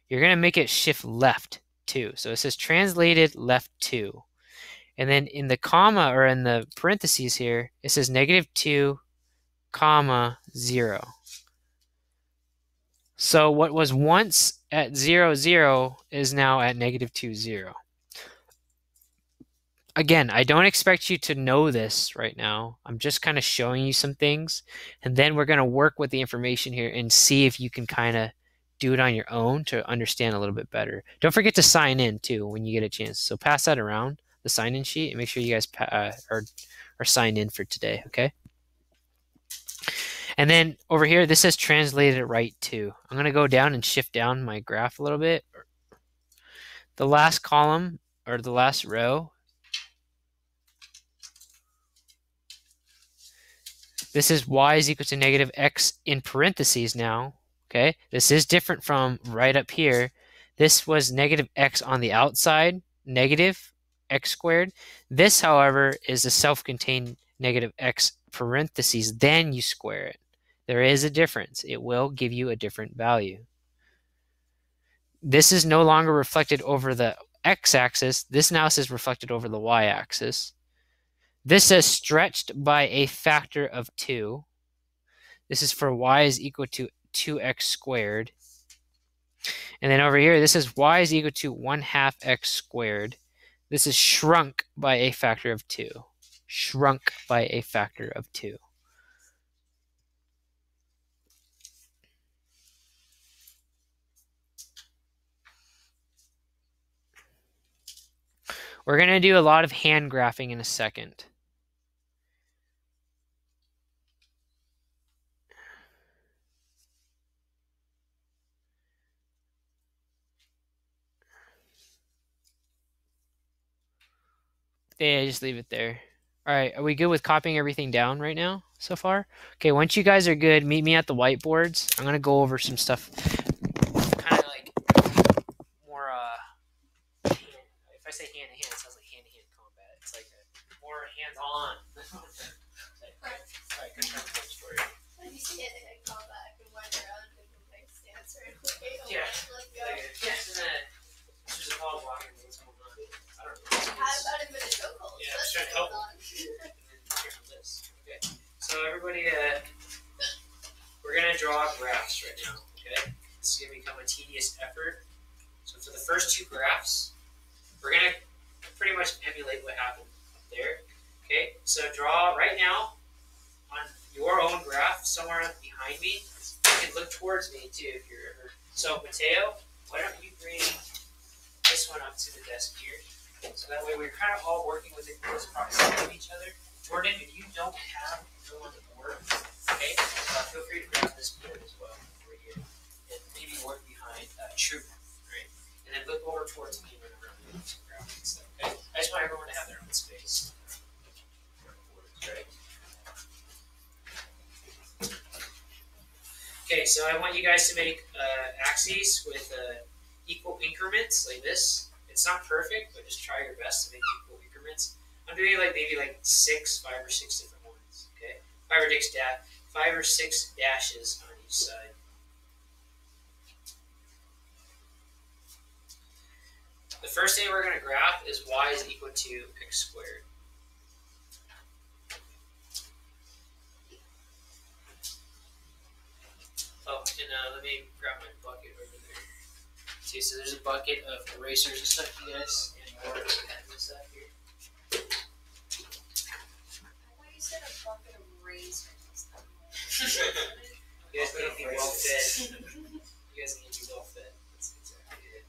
you're going to make it shift left 2. So it says translated left 2. And then in the comma or in the parentheses here, it says negative 2, comma 0. So what was once at 0, 0 is now at negative 2, 0. Again, I don't expect you to know this right now. I'm just kind of showing you some things. And then we're going to work with the information here and see if you can kind of do it on your own to understand a little bit better. Don't forget to sign in too when you get a chance. So pass that around, the sign-in sheet, and make sure you guys are signed in for today, okay? And then over here, this says translated right too. I'm going to go down and shift down my graph a little bit. The last column or the last row, this is y is equal to negative x in parentheses now, okay? This is different from right up here. This was negative x on the outside, negative x squared. This, however, is a self-contained negative x parentheses, then you square it. There is a difference. It will give you a different value. This is no longer reflected over the x-axis. This now says reflected over the y-axis. This says stretched by a factor of 2. This is for y is equal to 2x squared. And then over here, this is y is equal to 1/2 x squared. This is shrunk by a factor of 2. Shrunk by a factor of 2. We're going to do a lot of hand graphing in a second. Yeah, just leave it there. All right, are we good with copying everything down right now so far? Okay, once you guys are good, meet me at the whiteboards. I'm going to go over some stuff kind of like more, if I say hand-to-hand, it sounds like hand-to-hand combat. It's like more hands-on. Alright, good time for you. When you say hand-to-hand combat, I can wind around and make stance right away. Yeah. Let go. Yes, and then there's a ball blocking what's going on. I don't know. How about him in a chokehold? Yeah, That's try to what's help going on. And then here on this. Okay. So everybody, we're gonna draw graphs right now. Okay. This is gonna become a tedious effort. So for the first two graphs, we're gonna pretty much emulate what happened up there. Okay. So draw right now on your own graph somewhere behind me. You can look towards me too if you're ever. So Mateo, why don't you bring this one up to the desk here? So that way we're kind of all working within close proximity of each other. Jordan, if you don't have the one to board, okay, feel free to grab this board as well right here. And maybe work behind Truth, right? And then look over towards me whenever I'm doing some graphic stuff, okay? I just want everyone to have their own space. Right? Okay, so I want you guys to make axes with equal increments like this. It's not perfect, but just try your best to make equal increments. I'm doing maybe 5 or 6 different ones. Okay, 5 or 6 dashes on each side. The first thing we're going to graph is y is equal to x squared. Oh, and let me grab my bucket over there. See, so there's a bucket of erasers and stuff, you guys, and more and stuff here. I thought you said a bucket of razors. You guys need to be well fed. You guys need to be well fed. That's exactly it.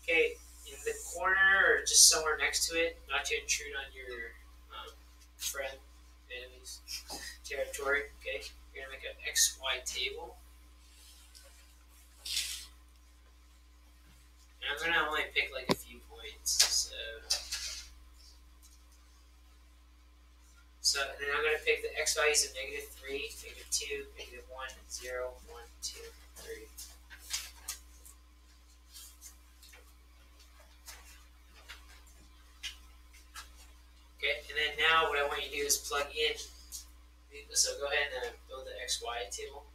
Okay, in the corner or just somewhere next to it, not to intrude on your friend, enemy's territory, okay? You're going to make an XY table. And I'm going to only pick a few points. So then I'm going to pick the x values of -3, -2, -1, 0, 1, 2, 3. now what I want you to do is plug in. So go ahead and build the XY table,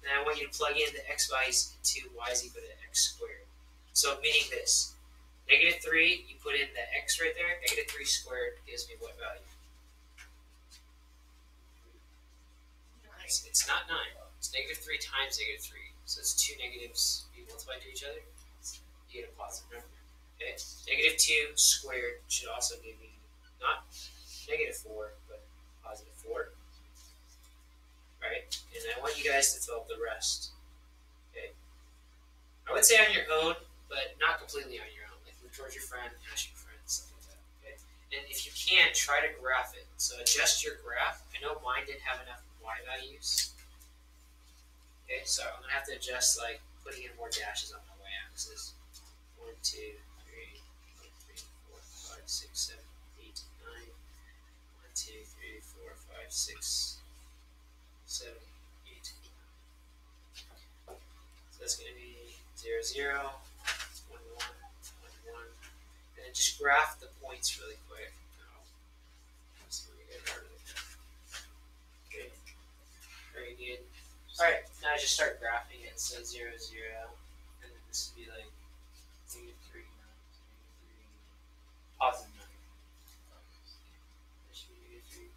and I want you to plug in the x values into y is equal to x squared. So meaning this, -3, you put in the x right there, -3 squared gives me what value? It's not 9. It's -3 times -3. So it's two negatives you multiply to each other, you get a positive number. Okay? -2 squared should also give you not -4, but +4. Right? And I want you guys to fill up the rest. Okay? I would say on your own, but not completely on your own. Like look towards your friend, ask your friend, stuff like that. Okay? And if you can, try to graph it. So adjust your graph. I know mine didn't have enough y values. Okay, so I'm gonna have to adjust like putting in more dashes on my y-axis. 1, 2, 3, 4, 5, 6, 7, 8, 9. 1, 2, 3, 4, 5, 6, 7, 8. So that's gonna be 0, 0, 1, 1, 1, 1, and then just graph the points really quick. So we get rid of it. Okay, very good. All right, now just start graphing it. So 0, 0, and then this would be like -3, -3, +9. That should be -3.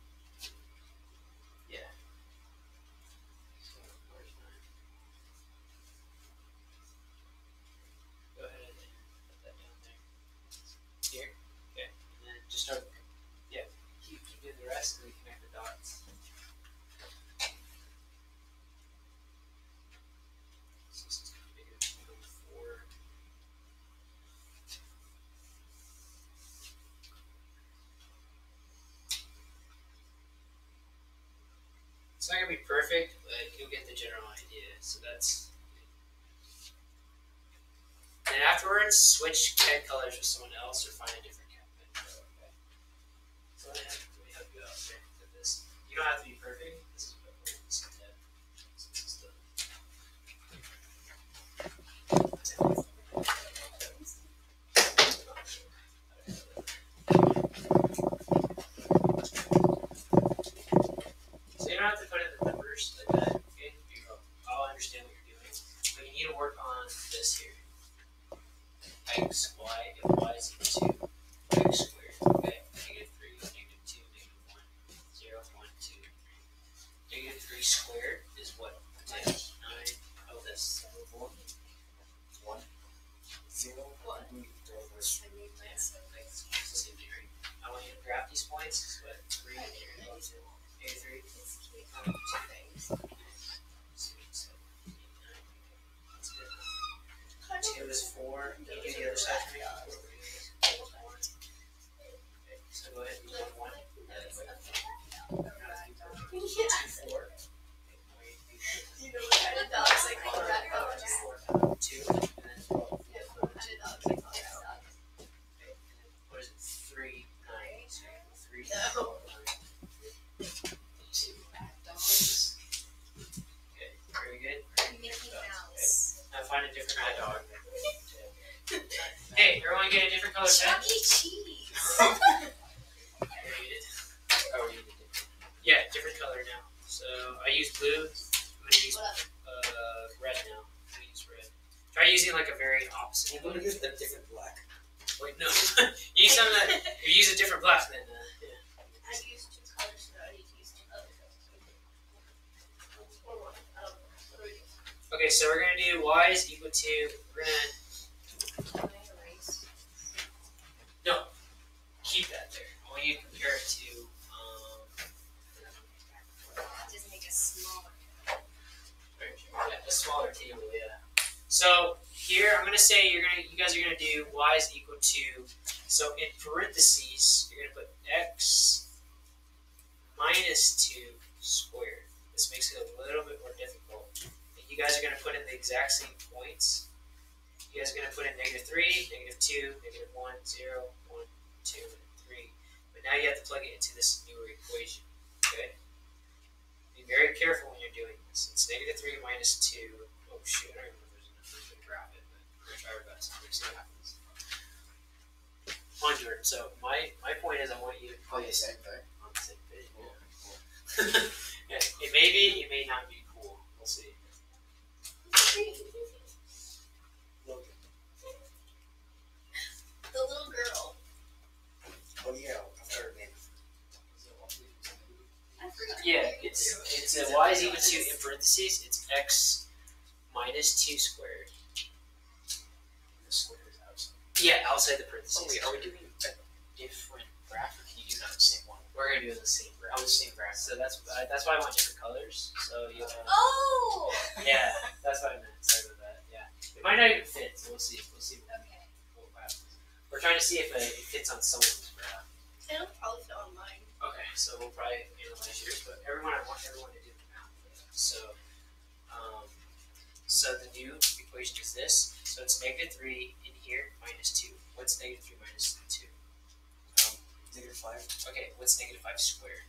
Yeah. So where's 9? Go ahead and put that down there. Here. Okay. And then just start. Yeah. Keep doing the rest, and then connect the dots. So this is going to be -4. It's not going to be perfect, but you'll get the general idea. So that's. And afterwards, switch pen colors with someone else or find a different pen color. Okay. So let me help you out there with this. You don't have to be perfect. This is what we're using that. So this is the. So you don't have to put in the numbers like that. Okay? I'll understand what you're doing. But you need to work on this here. X, y, and y is equal to x squared. Okay, -3, -2, -1, 0, 1, 2, 3. -3 squared is what? 9. Oh, this. 1, 0, 1. Same thing, right? I want you to graph these points. So what? 3, -3. 2 is 4. Can you do the other side for me? So go ahead and do 1, 1. 2, 4. You know what kind of dogs I call that dog? 2, and then 12. What kind of dogs I call that dog? What is it? 3, 9. So 3, No. 4, 9. 2 dogs. Okay, very good. Mickey Mouse. Now find a different kind of dog. Hey, everyone get a different color pen? Chuck E. Cheese. Oh, you did it. Yeah, different color now. So I use blue. I'm gonna use red now. I'm gonna use red. Try using like a very opposite. I'm going to use a different black. Wait, no. You use something that if you use a different black, then yeah. I used 2 colors, so I need to use 2 colors. Or 1. I don't know. What do we do? Okay, so we're gonna do y is equal to. We're gonna no. Keep that there. I want you to compare it to. Just make it smaller. Yeah, a smaller table, yeah. So here I'm gonna say you guys are gonna do y is equal to, so in parentheses you're gonna put x minus 2 squared. This makes it a little bit more difficult. And you guys are gonna put in the exact same points. You guys are gonna put in -3, -2, -1, 0, 1, 2, and 3. But now you have to plug it into this newer equation. Okay? Be very careful when you're doing this. It's -3 minus 2. Oh shoot, I don't even know if there's enough room to graph it, but we're gonna try our best. We're gonna see what happens. Come on, Jordan. So my point is I want you to Oh, the same thing. Yeah, it may be, it may not be cool. We'll see. The little girl. Oh yeah, I've heard name. I forgot. Yeah, it's a y is equal to, in parentheses, it's x minus 2 squared. The square is outside. Yeah, outside the parentheses. Oh wait, are we doing a Different graph, or can you do it on the same one? We're gonna do it on the same graph. On the same graph. So that's why I want different colors. So you. Oh! Yeah, that's what I meant. Sorry about that. Yeah, it might not even fit. So we'll see. We'll see. Okay. What happens. We're trying to see if it fits on someone's graph. It'll probably fit on mine. Okay, so we'll probably analyze yours, but I want everyone to do the math. So, so the new equation is this. So it's -3 in here minus 2. What's -3 minus 2? -5? Okay, what's -5 squared?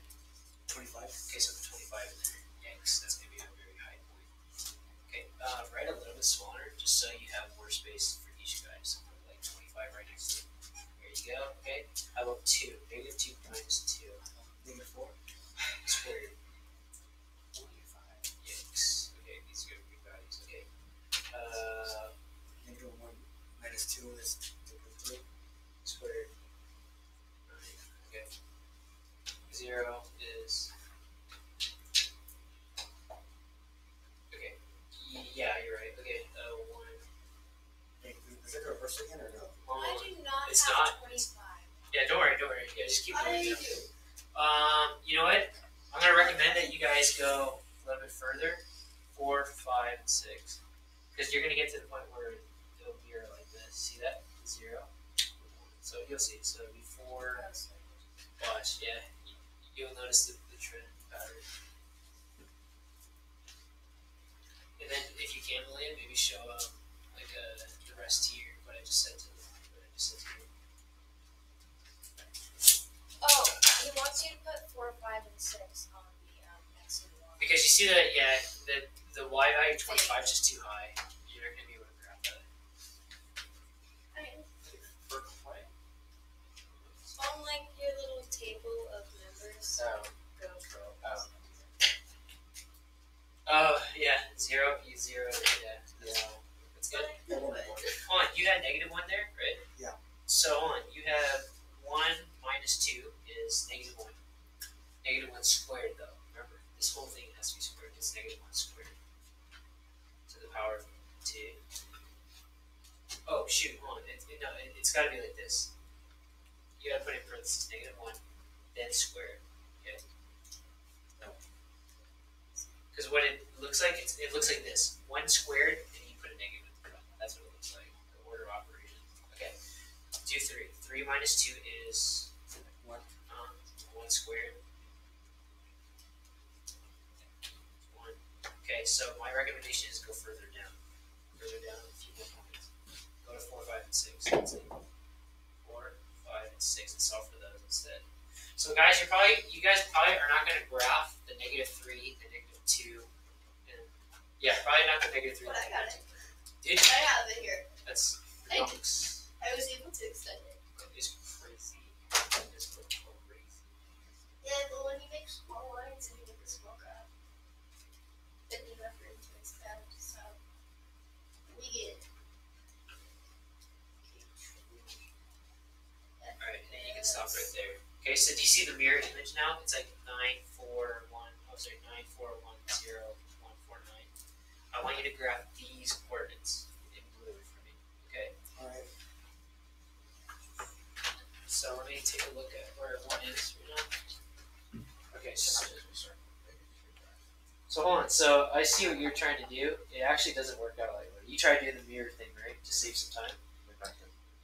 25? Okay, so the 25 in there. Yikes, that's gonna be a very high point. Okay, write a little bit smaller, just so you have more space for each guy. So put like 25 right next to it. There you go. Okay, how about 2? -2 minus 2. -4? Squared. 25. Yikes. Okay, these are good values. Okay. -1 minus 2 is -3. Squared. 9. Okay. 0 is. Okay. Yeah, you're right. Okay. 1. Is it reversed again or no? I do not It's have not. 25. Yeah, don't worry. Yeah, just keep I going. do. You know what? I'm gonna recommend that you guys go a little bit further, 4, 5, and 6, because you're gonna get to the point where it'll mirror like this. See that? 0. So you'll see. So it'll be 4. Watch. Yeah, you'll notice the trend pattern. And then if you can, Lillian, maybe show like the rest here. What I just said to you. Oh, he wants you to put 4, 5, and 6 on the next one. Because you see that, yeah, the y value 25 is just too high. You're not gonna be able to grab that. On like your little table of numbers. Go. Oh yeah, 0, 0, yeah. That's good. Hold on, you had -1 there, right? Yeah. So hold on, you have 1 minus 2 is -1. -1 squared though. Remember, this whole thing has to be squared. It's -1 squared to the power of 2. Oh shoot, hold on. It's got to be like this. You got to put in parentheses -1, then squared. Okay. Because what it looks like, it looks like this: 1 squared, and you put a negative in front. That's what it looks like. The order of operation. Okay. Do 3. 3 minus 2 is 1. 1 squared. 1. Okay, so my recommendation is go further down. Further down a few more points. Go to 4, 5, and 6. That's it. 4, 5, and 6, and solve for those instead. So guys, you guys probably are not going to graph the -3, the -2, and yeah, probably not the -3. But I got it. Dude, I have it here. that's I nuts. was able to extend it. It's crazy. It's crazy. Yeah, but when you make small lines and you make a small graph, then you have room to expand. So we get it. Alright, and you can stop right there. Okay, so do you see the mirror image now? It's like 9, 4, 1, 9, 4, 1, 0, 1, 4, 9. I want you to graph these coordinates in blue for me. Okay? Alright. So let me take a look at where 1 is right now. Okay, so hold on. So I see what you're trying to do. It actually doesn't work out like that. You try doing the mirror thing, right? To save some time.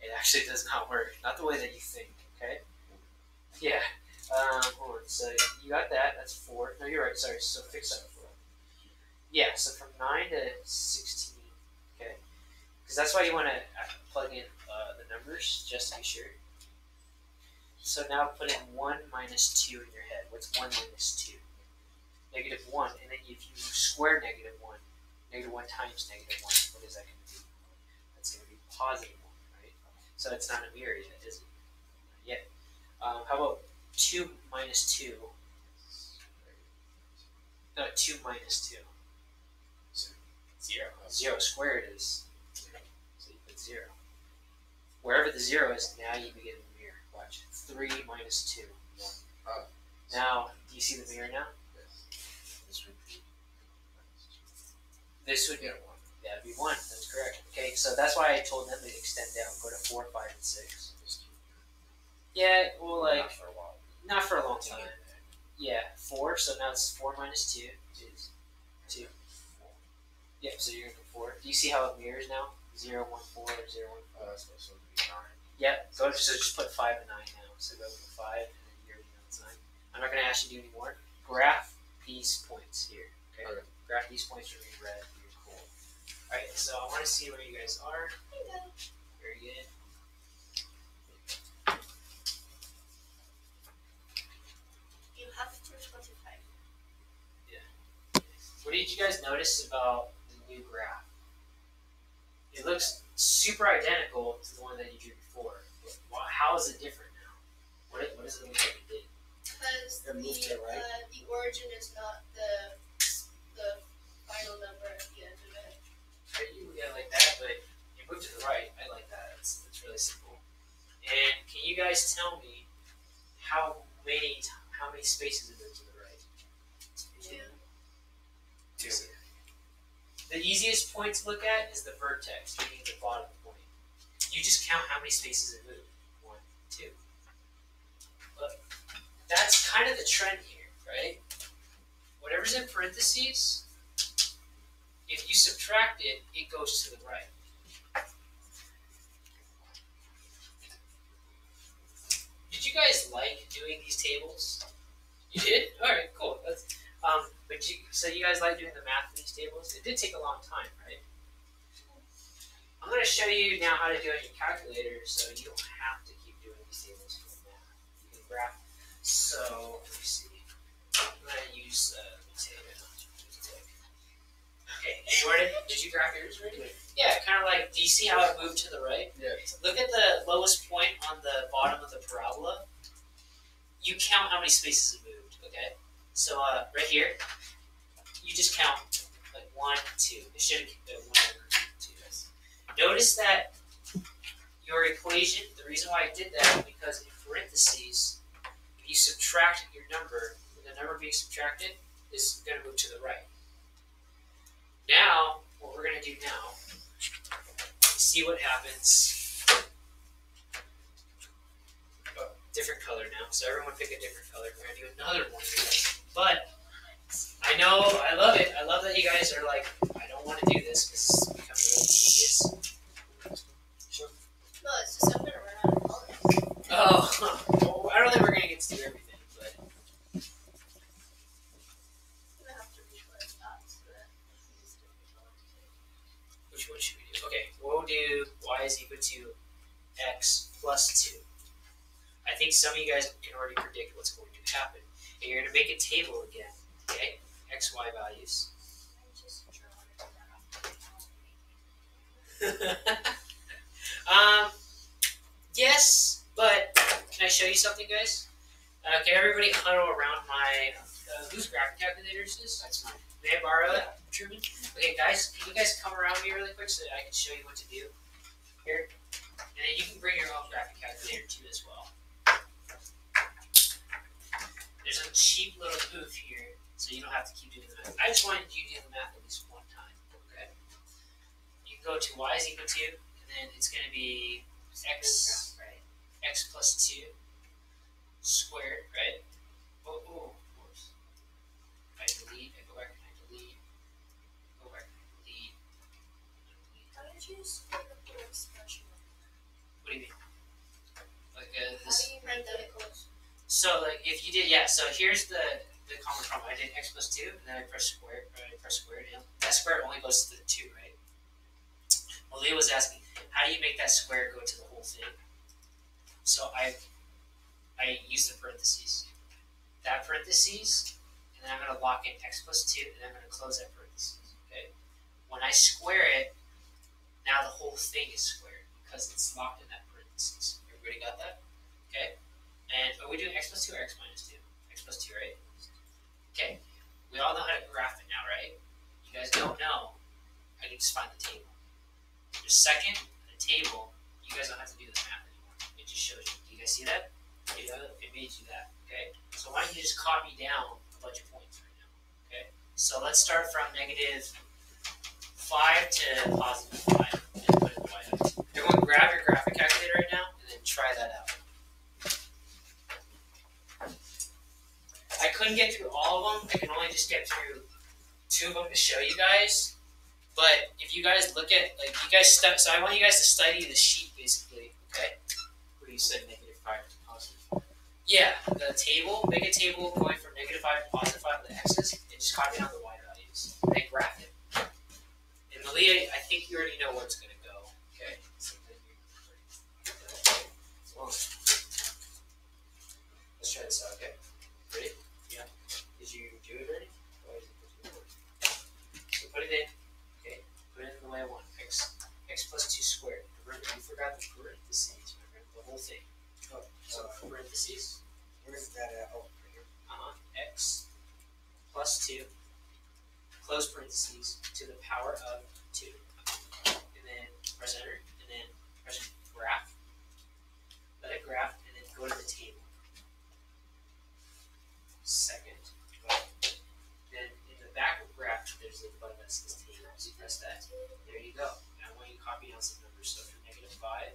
It actually does not work. Not the way that you think, okay? Yeah. Hold on. So you got that. That's 4. No, you're right. Sorry. So fix that 4. Yeah. So from 9 to 16. Okay. Because that's why you want to plug in the numbers just to be sure. So now put in 1 minus 2 in your head. What's 1 minus 2? -1. And then if you square -1, -1 times -1, what is that going to be? That's going to be +1, right? So it's not a mirror yet, is it? Not yet. How about 2 minus 2? No, 2 minus 2. 0. 0 squared is 0. So you put 0. Wherever the 0 is, now you begin the mirror. Watch. 3 minus 2. 1. Oh. Now, do you see the mirror now? This would be 1. That would be 1. That's correct. Okay, so that's why I told them to extend down. Go to 4, 5, and 6. Yeah, well, like, Not for a while. not for a long time. Yeah, 4. So now it's 4 minus 2 is 2. Yep, so you're going to 4. Do you see how it mirrors now? 0, 1, 4, 0, 1, 4. That's supposed to be 9. Yep, so just put 5 and 9 now. So go from 5 and then you're already on 9. I'm not going to ask you to do any more. Graph these points here. Okay? Graph these points are in red. You're cool. Alright, so I want to see where you guys are. Very good. You have to 25. What did you guys notice about the new graph? It looks super identical to the one that you drew before. But how is it different now? What does it look like it did? Because It moved to the right. the origin is not the final number at the end of it. Right, you look at it like that, but you move to the right. I like that. It's really simple. And can you guys tell me how many spaces it moved to the right? 2. 2. The easiest point to look at is the vertex, meaning the bottom point. You just count how many spaces it moved. 1, 2. But that's kind of the trend here, right? Whatever's in parentheses, if you subtract it, it goes to the right. Did you guys like doing these tables? You did? All right, cool. So you guys like doing the math in these tables? It did take a long time, right? I'm going to show you now how to do it on your calculator, so you don't have to keep doing these tables for math. You can graph. So let me see. I'm going to use. Let me take it. Okay, Jordan, did you graph yours already? Yeah, kind of like. Do you see how it moved to the right? Yeah. Look at the lowest point on the bottom of the parabola. You count how many spaces it moved. Okay. So right here, you just count like 1, 2. It should have 1 over 2. Notice that your equation. The reason why I did that is because in parentheses, if you subtract your number, the number being subtracted is going to move to the right. Now, what we're going to do now, see what happens. Oh, different color now. So everyone pick a different color. We're going to do another one. But I know, I love it. I love that you guys are like, I don't want to do this because it's becoming really tedious. No, it's just I'm going to run out of colors. Oh, well, I don't think we're going to get to do everything, but I'm going to have to replay dots so that I can use different colors. which one should we do? Okay, we'll do y is equal to x plus 2. I think some of you guys can already predict what's going to happen. And you're going to make a table again, okay? X, Y values. I'm just drawing it Yes, but can I show you something, guys? Okay, everybody huddle around my, whose graphic calculators is? That's mine. May I borrow it, Truman? Okay, guys, can you guys come around me really quick so that I can show you what to do? Here. And then you can bring your own graphic calculator too as well. There's a cheap little booth here, so you don't have to keep doing the math. I just wanted you to do the math at least one time, okay? You can go to y is equal to, and then it's going to be x, right? X plus 2 squared, right? Oh, whoops. I delete, I go back and I delete, go back and I delete. How did you split up the expression? What do you mean? Like How this? do you write that equals? So like if you did, yeah. So here's the common problem. I did x plus 2, and then I press square. Right? I press squared. Yeah. That square only goes to the 2, right? Well, Leah was asking, how do you make that square go to the whole thing? So I use the parentheses. That parentheses, and then I'm going to lock in x plus 2, and then I'm going to close that parentheses. Okay. When I square it, now the whole thing is squared because it's locked in that parentheses. Everybody got that? Okay. And are we doing x plus 2 or x minus 2? X plus 2, right? Okay. we all know how to graph it now, right? You guys don't know, I can just find the table. Just second, the table, you guys don't have to do the math anymore. It just shows you. Do you guys see that? It made you that, okay? So why don't you just copy down a bunch of points right now, okay? So let's start from -5 to +5 and put it in the y-axis. Everyone grab your graphic calculator right now and then try that out. I couldn't get through all of them. I can only just get through 2 of them to show you guys. But if you guys look at, like, you guys so I want you guys to study the sheet basically, okay? What you said, -5 to +5. Yeah, the table, make a table going from -5 to +5 with the x's, and just copy down the y values. And then graph it. And Malia, I think you already know where it's going to go, okay? So let's try this out, okay? Ready? Yeah. Did you do it already? So put it in. Okay. Put it in the way I want. X plus 2 squared. Remember, you forgot the parentheses. Remember the whole thing. Oh, so parentheses. Where's that at? Oh, right here. X plus 2. Close parentheses to the power of 2. And then press enter. And then press graph. Let it graph. And then go to the table. Second. Then in the back of graph, there's a button that says table. So press that. There you go. And I want you to copy down some numbers. So from -5,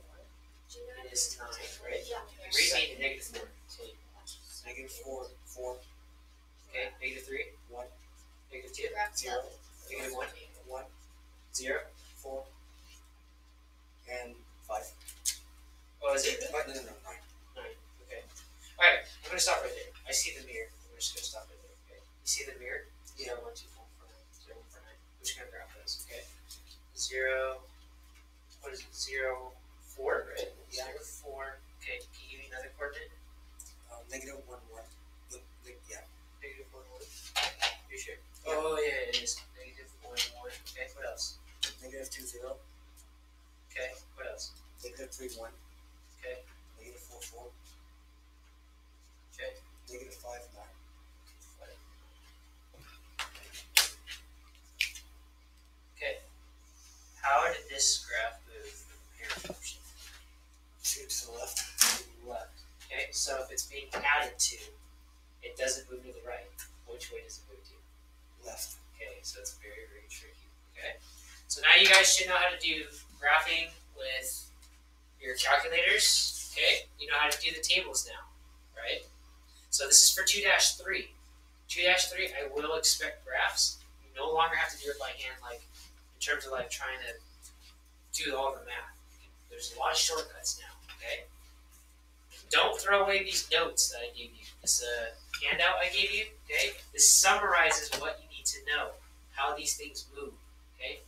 it is 9, right? Read me to -4. -4, 4. Okay. -3, 1. -2, 0. -1, 1, 0. 4, and 5. Oh, is it? No, 9. 9. Okay. All right. I'm gonna stop right there. I see the mirror. I'm just gonna stop right there. Okay. You see the mirror? 0, 1, 2, 4, 5, 0, 1, 4, 9. We're just gonna graph those. Okay. 0. What is it? 0, 4, right? Yeah. 0, 4. Okay. Can you give me another coordinate? -1, 1. Yeah. -1, 1. You sure? Yeah. Oh yeah, it is. -1, 1. Okay. What else? -2, 0. Okay. What else? -3, 1. Okay. -4, 4. Okay. -5, 9. Okay. How did this graph move from the parent portion? 2 to the left. To the left. Okay. So if it's being added to, it doesn't move to the right. Which way does it move to? Left. Okay. So it's very, very tricky. Okay. So now you guys should know how to do graphing with your calculators. Okay. You know how to do the tables now, right? So this is for 2-3. 2-3, I will expect graphs. You no longer have to do it by hand, like in terms of like trying to do all the math. There's a lot of shortcuts now. Okay. Don't throw away these notes that I gave you. This handout I gave you. Okay. This summarizes what you need to know, how these things move. Okay.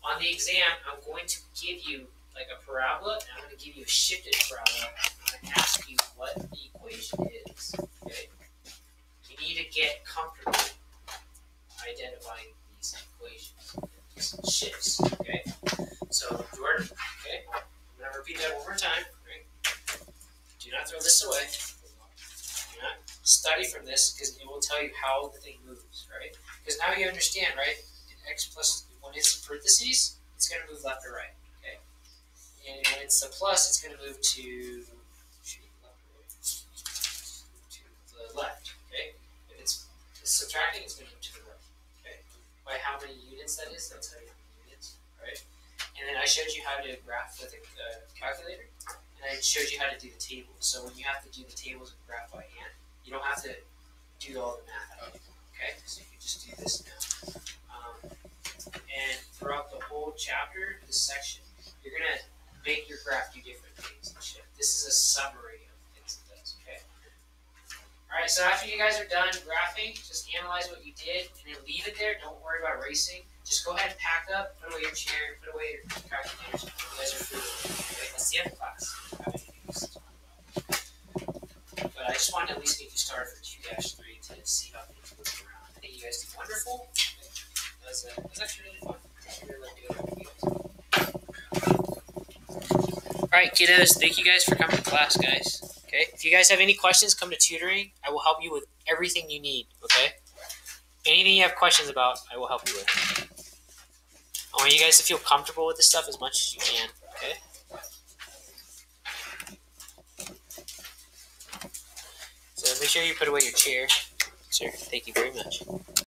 On the exam, I'm going to give you like a parabola, and I'm going to give you a shifted parabola. I'm going to ask you what the equation is. Okay. You need to get comfortable identifying these equations, these shifts. Okay. So Jordan, okay, I'm going to repeat that one more time. Right? Do not throw this away. Do not study from this because it will tell you how the thing moves. Right? Because now you understand, right? In x plus, when it's in parentheses, it's going to move left or right. Okay. And when it's the plus, it's going to move to the left. Okay. If it's subtracting, it's going to move to the right. Okay. By how many units that is, that's how you have units. Right. And then I showed you how to graph with a calculator, and I showed you how to do the tables. So when you have to do the tables and graph by hand, you don't have to do all the math out. Okay. So you can just do this now. And throughout the whole chapter, this section, you're going to make your graph do different things and shit. This is a summary of things it does, okay? Alright, so after you guys are done graphing, just analyze what you did and then leave it there. Don't worry about erasing. Just go ahead and pack up, put away your chair, put away your calculators. You guys are free. Okay, that's the end of class. I don't have anything else to talk about. But I just wanted to at least get you started for 2-3 to see how things move around. I think you guys did wonderful. It was actually really fun. I really like doing it with you guys. Alright, kiddos, thank you guys for coming to class, guys. Okay, if you guys have any questions, come to tutoring. I will help you with everything you need, okay? anything you have questions about, I will help you with. I want you guys to feel comfortable with this stuff as much as you can, okay? So make sure you put away your chair. Sir, thank you very much.